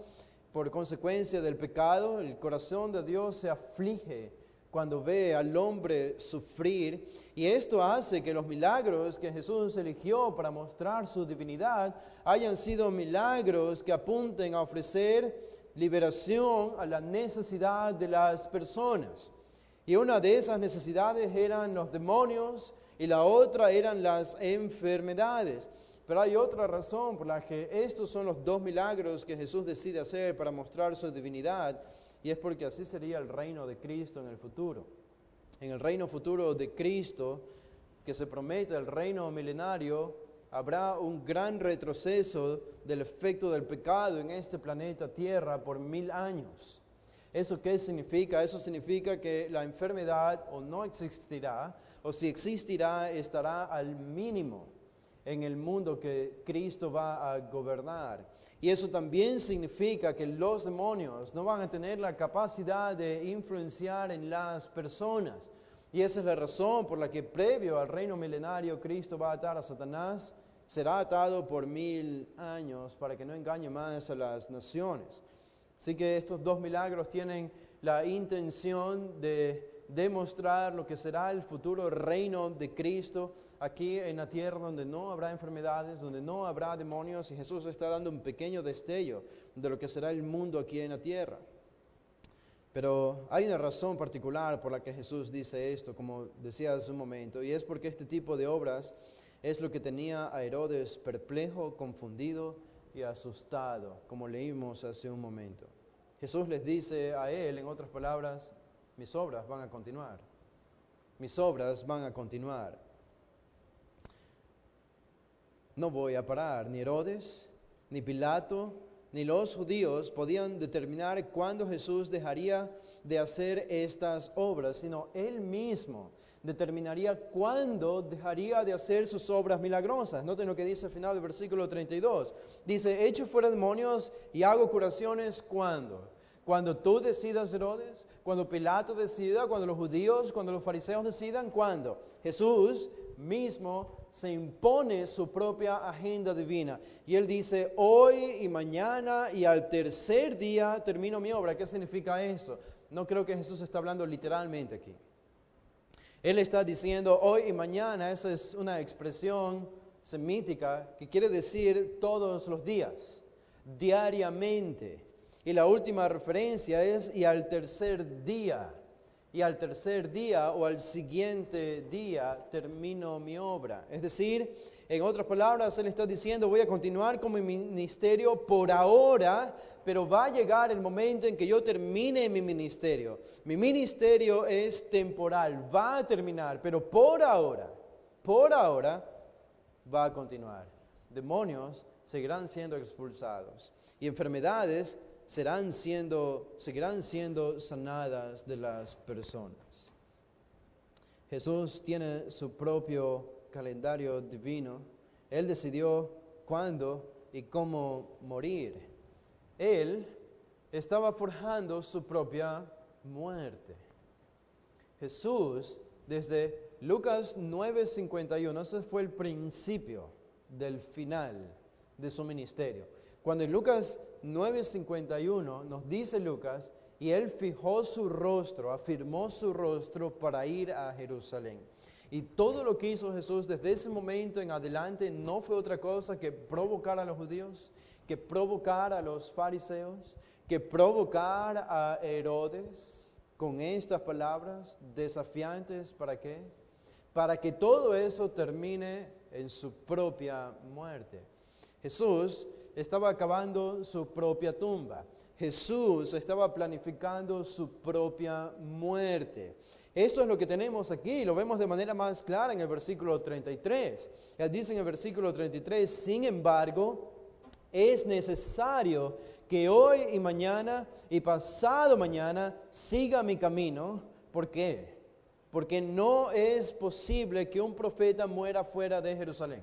Por consecuencia del pecado, el corazón de Dios se aflige cuando ve al hombre sufrir. Y esto hace que los milagros que Jesús eligió para mostrar su divinidad hayan sido milagros que apunten a ofrecer liberación a la necesidad de las personas. Y una de esas necesidades eran los demonios y la otra eran las enfermedades. Pero hay otra razón por la que estos son los dos milagros que Jesús decide hacer para mostrar su divinidad, y es porque así sería el reino de Cristo en el futuro. En el reino futuro de Cristo, que se promete el reino milenario, habrá un gran retroceso del efecto del pecado en este planeta Tierra por 1000 años. ¿Eso qué significa? Eso significa que la enfermedad o no existirá, o si existirá, estará al mínimo en el mundo que Cristo va a gobernar. Y eso también significa que los demonios no van a tener la capacidad de influenciar en las personas. Y esa es la razón por la que previo al reino milenario Cristo va a atar a Satanás. Será atado por 1000 años para que no engañe más a las naciones. Así que estos 2 milagros tienen la intención de demostrar lo que será el futuro reino de Cristo aquí en la tierra, donde no habrá enfermedades, donde no habrá demonios, y Jesús está dando un pequeño destello de lo que será el mundo aquí en la tierra. Pero hay una razón particular por la que Jesús dice esto, como decía hace un momento, y es porque este tipo de obras es lo que tenía a Herodes perplejo, confundido y asustado, como leímos hace un momento. Jesús les dice a él, en otras palabras, mis obras van a continuar. Mis obras van a continuar. No voy a parar. Ni Herodes, ni Pilato, ni los judíos podían determinar cuándo Jesús dejaría de hacer estas obras, sino Él mismo determinaría cuándo dejaría de hacer sus obras milagrosas. Noten lo que dice al final del versículo 32. Dice, echo fuera demonios y hago curaciones, ¿cuándo? Cuando tú decidas, Herodes, cuando Pilato decida, cuando los judíos, cuando los fariseos decidan, ¿cuándo? Jesús mismo se impone su propia agenda divina. Y Él dice, hoy y mañana y al tercer día termino mi obra. ¿Qué significa esto? No creo que Jesús está hablando literalmente aquí. Él está diciendo hoy y mañana. Esa es una expresión semítica que quiere decir todos los días, diariamente. Y la última referencia es y al tercer día. Y al tercer día o al siguiente día termino mi obra. Es decir, en otras palabras, Él está diciendo, voy a continuar con mi ministerio por ahora, pero va a llegar el momento en que yo termine mi ministerio. Mi ministerio es temporal, va a terminar, pero por ahora va a continuar. Demonios seguirán siendo expulsados y enfermedades seguirán siendo sanadas de las personas. Jesús tiene su propio calendario divino. Él decidió cuándo y cómo morir. Él estaba forjando su propia muerte. Jesús, desde Lucas 9:51, ese fue el principio del final de su ministerio. Cuando en Lucas 9:51 nos dice Lucas, y Él fijó su rostro, afirmó su rostro para ir a Jerusalén. Y todo lo que hizo Jesús desde ese momento en adelante no fue otra cosa que provocar a los judíos, que provocar a los fariseos, que provocar a Herodes con estas palabras desafiantes. ¿Para qué? Para que todo eso termine en su propia muerte. Jesús estaba acabando su propia tumba. Jesús estaba planificando su propia muerte. Esto es lo que tenemos aquí, lo vemos de manera más clara en el versículo 33. Él dice en el versículo 33, sin embargo, es necesario que hoy y mañana y pasado mañana siga mi camino. ¿Por qué? Porque no es posible que un profeta muera fuera de Jerusalén.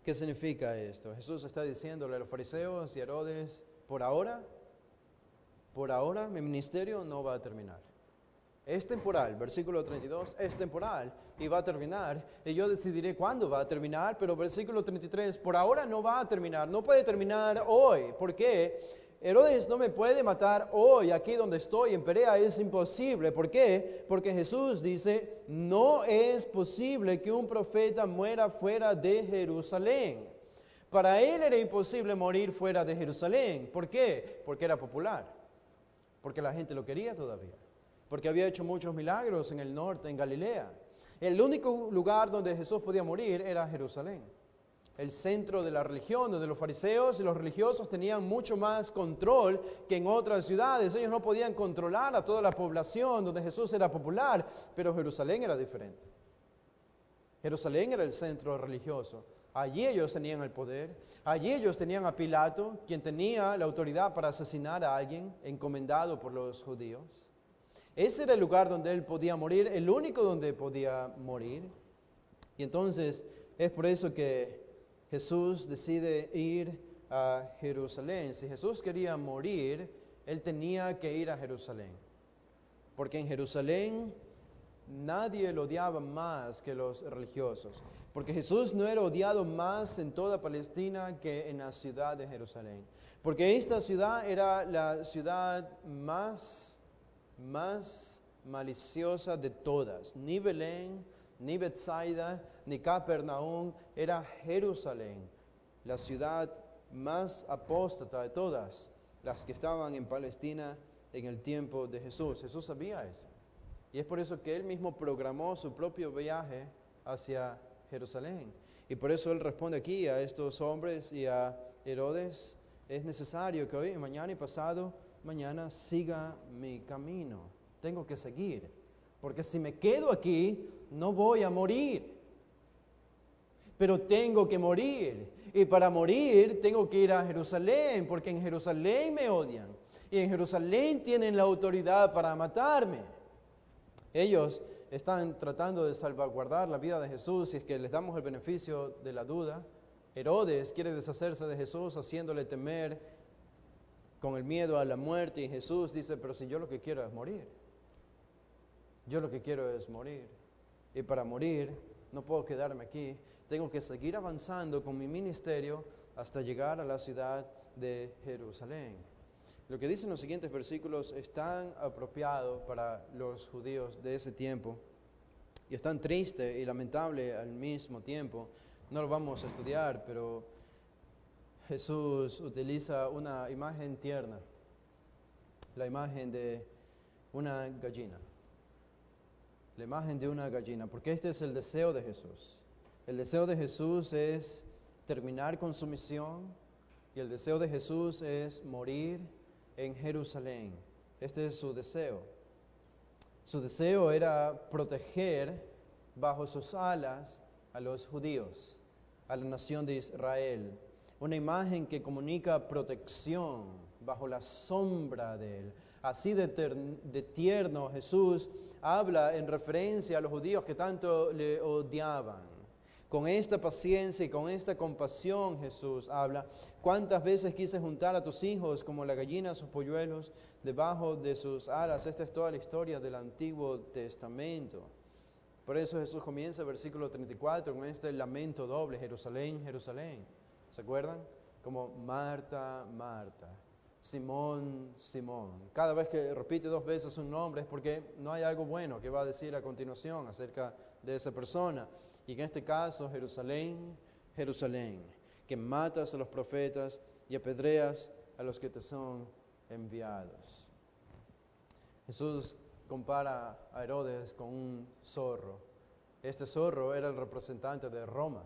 ¿Qué significa esto? Jesús está diciéndole a los fariseos y a Herodes, por ahora, mi ministerio no va a terminar. Es temporal, versículo 32, es temporal y va a terminar. Y yo decidiré cuándo va a terminar, pero versículo 33, por ahora no va a terminar, no puede terminar hoy. ¿Por qué? Herodes no me puede matar hoy, aquí donde estoy, en Perea, es imposible. ¿Por qué? Porque Jesús dice, no es posible que un profeta muera fuera de Jerusalén. Para él era imposible morir fuera de Jerusalén. ¿Por qué? Porque era popular, porque la gente lo quería todavía, porque había hecho muchos milagros en el norte, en Galilea. El único lugar donde Jesús podía morir era Jerusalén, el centro de la religión, donde los fariseos y los religiosos tenían mucho más control que en otras ciudades. Ellos no podían controlar a toda la población donde Jesús era popular, pero Jerusalén era diferente. Jerusalén era el centro religioso. Allí ellos tenían el poder, allí ellos tenían a Pilato, quien tenía la autoridad para asesinar a alguien encomendado por los judíos. Ese era el lugar donde él podía morir, el único donde podía morir. Y entonces es por eso que Jesús decide ir a Jerusalén. Si Jesús quería morir, él tenía que ir a Jerusalén. porque en Jerusalén nadie lo odiaba más que los religiosos, porque Jesús no era odiado más en toda Palestina que en la ciudad de Jerusalén, porque esta ciudad era la ciudad más maliciosa de todas. Ni Belén, ni Betsaida, ni Capernaum, era Jerusalén, la ciudad más apóstata de todas las que estaban en Palestina en el tiempo de Jesús. Jesús sabía eso. Y es por eso que Él mismo programó su propio viaje hacia Jerusalén. Y por eso Él responde aquí a estos hombres y a Herodes: es necesario que hoy, mañana y pasado mañana siga mi camino. Tengo que seguir, porque si me quedo aquí, no voy a morir. Pero tengo que morir, y para morir tengo que ir a Jerusalén, porque en Jerusalén me odian, y en Jerusalén tienen la autoridad para matarme. Ellos están tratando de salvaguardar la vida de Jesús, si es que les damos el beneficio de la duda. Herodes quiere deshacerse de Jesús, haciéndole temer con el miedo a la muerte, y Jesús dice: pero si yo lo que quiero es morir. Yo lo que quiero es morir. Y para morir no puedo quedarme aquí. Tengo que seguir avanzando con mi ministerio hasta llegar a la ciudad de Jerusalén. Lo que dicen los siguientes versículos es tan apropiado para los judíos de ese tiempo y es tan triste y lamentable al mismo tiempo. No lo vamos a estudiar, pero Jesús utiliza una imagen tierna, la imagen de una gallina. La imagen de una gallina, porque este es el deseo de Jesús. El deseo de Jesús es terminar con su misión, y el deseo de Jesús es morir en Jerusalén. Este es su deseo. Su deseo era proteger bajo sus alas a los judíos, a la nación de Israel. Una imagen que comunica protección bajo la sombra de Él. Así de tierno Jesús habla en referencia a los judíos que tanto le odiaban. Con esta paciencia y con esta compasión Jesús habla: ¿cuántas veces quise juntar a tus hijos como la gallina a sus polluelos debajo de sus alas? Esta es toda la historia del Antiguo Testamento. Por eso Jesús comienza el versículo 34 con este lamento doble: Jerusalén, Jerusalén. ¿Se acuerdan? Como Marta, Marta, Simón, Simón. Cada vez que repite dos veces un nombre es porque no hay algo bueno que va a decir a continuación acerca de esa persona. Y en este caso, Jerusalén, Jerusalén, que matas a los profetas y apedreas a los que te son enviados. Jesús compara a Herodes con un zorro. Este zorro era el representante de Roma.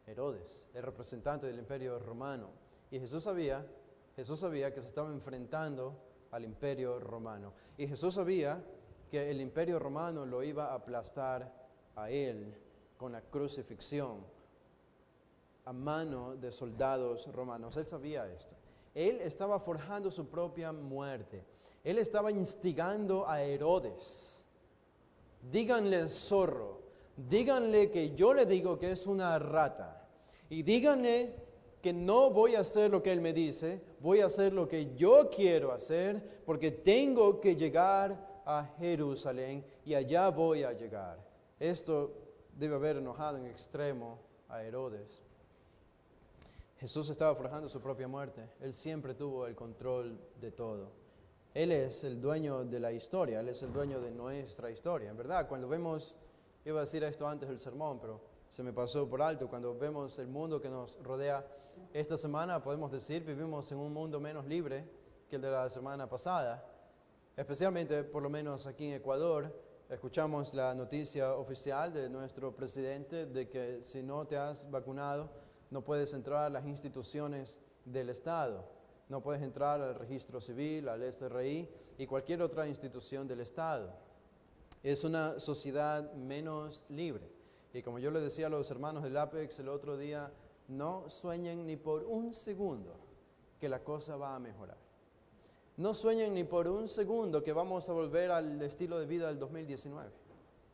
Herodes, el representante del imperio romano. Y Jesús sabía que se estaba enfrentando al imperio romano. Y Jesús sabía que el imperio romano lo iba a aplastar a él con la crucifixión a mano de soldados romanos. Él sabía esto. Él estaba forjando su propia muerte. Él estaba instigando a Herodes: díganle zorro, díganle que yo le digo que es una rata, y díganle que no voy a hacer lo que él me dice, voy a hacer lo que yo quiero hacer, porque tengo que llegar a Jerusalén y allá voy a llegar. Esto debe haber enojado en extremo a Herodes. Jesús estaba forjando su propia muerte. Él siempre tuvo el control de todo. Él es el dueño de la historia, Él es el dueño de nuestra historia. En verdad, cuando vemos, iba a decir esto antes del sermón, pero se me pasó por alto, cuando vemos el mundo que nos rodea esta semana, podemos decir, vivimos en un mundo menos libre que el de la semana pasada. Especialmente, por lo menos aquí en Ecuador, escuchamos la noticia oficial de nuestro presidente de que si no te has vacunado, no puedes entrar a las instituciones del Estado. No puedes entrar al registro civil, al SRI y cualquier otra institución del Estado. Es una sociedad menos libre. Y como yo le decía a los hermanos del Apex el otro día, no sueñen ni por un segundo que la cosa va a mejorar. No sueñen ni por un segundo que vamos a volver al estilo de vida del 2019.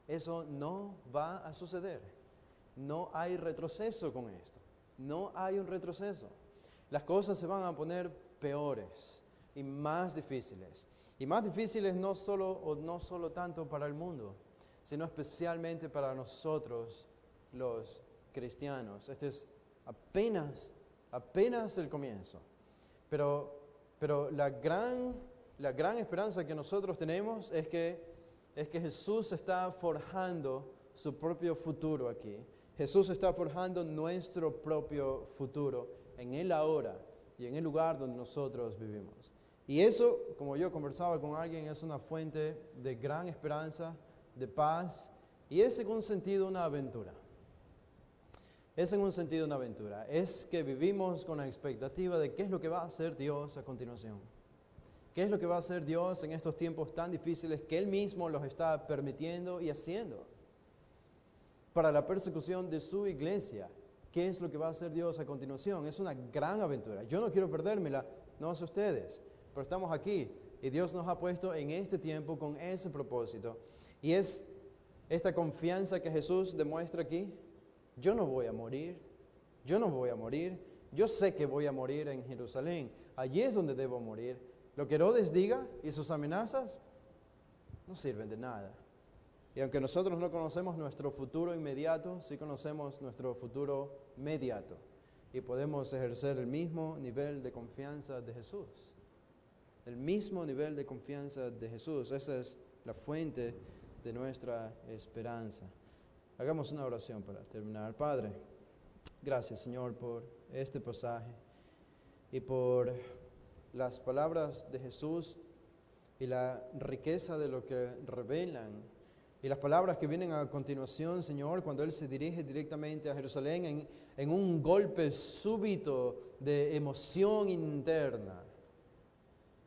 Eso no va a suceder. No hay retroceso con esto. No hay un retroceso. Las cosas se van a poner peores y más difíciles. Y más difíciles no solo tanto para el mundo, sino especialmente para nosotros los cristianos. Este es apenas el comienzo. Pero la gran esperanza que nosotros tenemos es que Jesús está forjando su propio futuro aquí. Jesús está forjando nuestro propio futuro en el ahora y en el lugar donde nosotros vivimos. Y eso, como yo conversaba con alguien, es una fuente de gran esperanza, de paz, y es en un sentido una aventura. Es en un sentido una aventura. Es que vivimos con la expectativa de qué es lo que va a hacer Dios a continuación. ¿Qué es lo que va a hacer Dios en estos tiempos tan difíciles que Él mismo los está permitiendo y haciendo? Para la persecución de su iglesia, ¿qué es lo que va a hacer Dios a continuación? Es una gran aventura. Yo no quiero perdérmela, no sé ustedes, pero estamos aquí y Dios nos ha puesto en este tiempo con ese propósito. Y es esta confianza que Jesús demuestra aquí. Yo no voy a morir, yo sé que voy a morir en Jerusalén, allí es donde debo morir. Lo que Herodes diga y sus amenazas no sirven de nada. Y aunque nosotros no conocemos nuestro futuro inmediato, sí conocemos nuestro futuro mediato. Y podemos ejercer el mismo nivel de confianza de Jesús. El mismo nivel de confianza de Jesús. Esa es la fuente de nuestra esperanza. Hagamos una oración para terminar. Padre, gracias Señor por este pasaje y por las palabras de Jesús y la riqueza de lo que revelan y las palabras que vienen a continuación, Señor, cuando Él se dirige directamente a Jerusalén en un golpe súbito de emoción interna.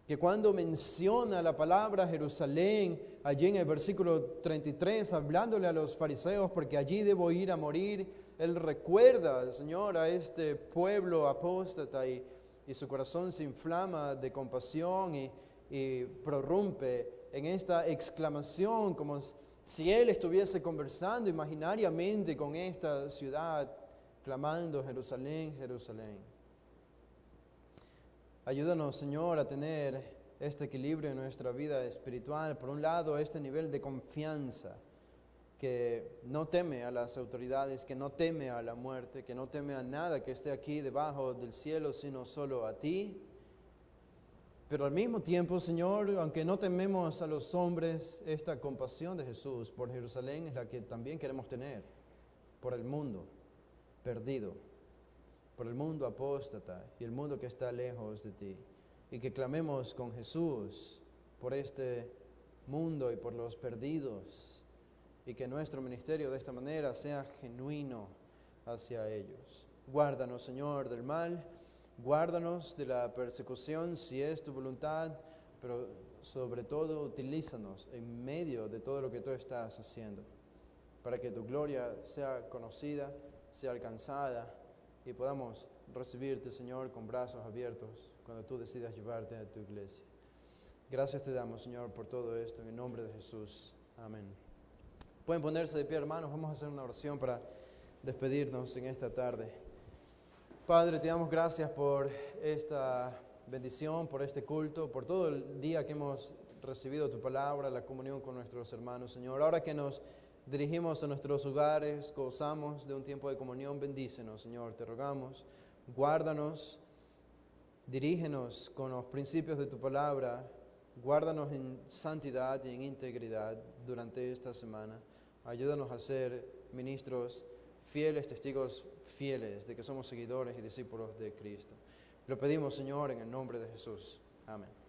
Que cuando menciona la palabra Jerusalén, allí en el versículo 33, hablándole a los fariseos, porque allí debo ir a morir, Él recuerda, Señor, a este pueblo apóstata y su corazón se inflama de compasión y prorrumpe en esta exclamación como si Él estuviese conversando imaginariamente con esta ciudad, clamando Jerusalén, Jerusalén. Ayúdanos, Señor, a tener este equilibrio en nuestra vida espiritual. Por un lado, este nivel de confianza que no teme a las autoridades, que no teme a la muerte, que no teme a nada que esté aquí debajo del cielo, sino solo a ti. Pero al mismo tiempo, Señor, aunque no tememos a los hombres, esta compasión de Jesús por Jerusalén es la que también queremos tener por el mundo perdido, por el mundo apóstata y el mundo que está lejos de ti. Y que clamemos con Jesús por este mundo y por los perdidos. Y que nuestro ministerio de esta manera sea genuino hacia ellos. Guárdanos, Señor, del mal. Guárdanos de la persecución si es tu voluntad. Pero sobre todo utilízanos en medio de todo lo que tú estás haciendo. Para que tu gloria sea conocida, sea alcanzada. Y podamos recibirte, Señor, con brazos abiertos cuando tú decidas llevarte a tu iglesia. Gracias te damos, Señor, por todo esto, en el nombre de Jesús. Amén. Pueden ponerse de pie, hermanos. Vamos a hacer una oración para despedirnos en esta tarde. Padre, te damos gracias por esta bendición, por este culto, por todo el día que hemos recibido tu palabra, la comunión con nuestros hermanos, Señor. Ahora que nos dirigimos a nuestros hogares, gozamos de un tiempo de comunión, bendícenos, Señor, te rogamos, guárdanos, dirígenos con los principios de tu palabra, guárdanos en santidad y en integridad durante esta semana, ayúdanos a ser ministros fieles, testigos fieles de que somos seguidores y discípulos de Cristo. Lo pedimos, Señor, en el nombre de Jesús. Amén.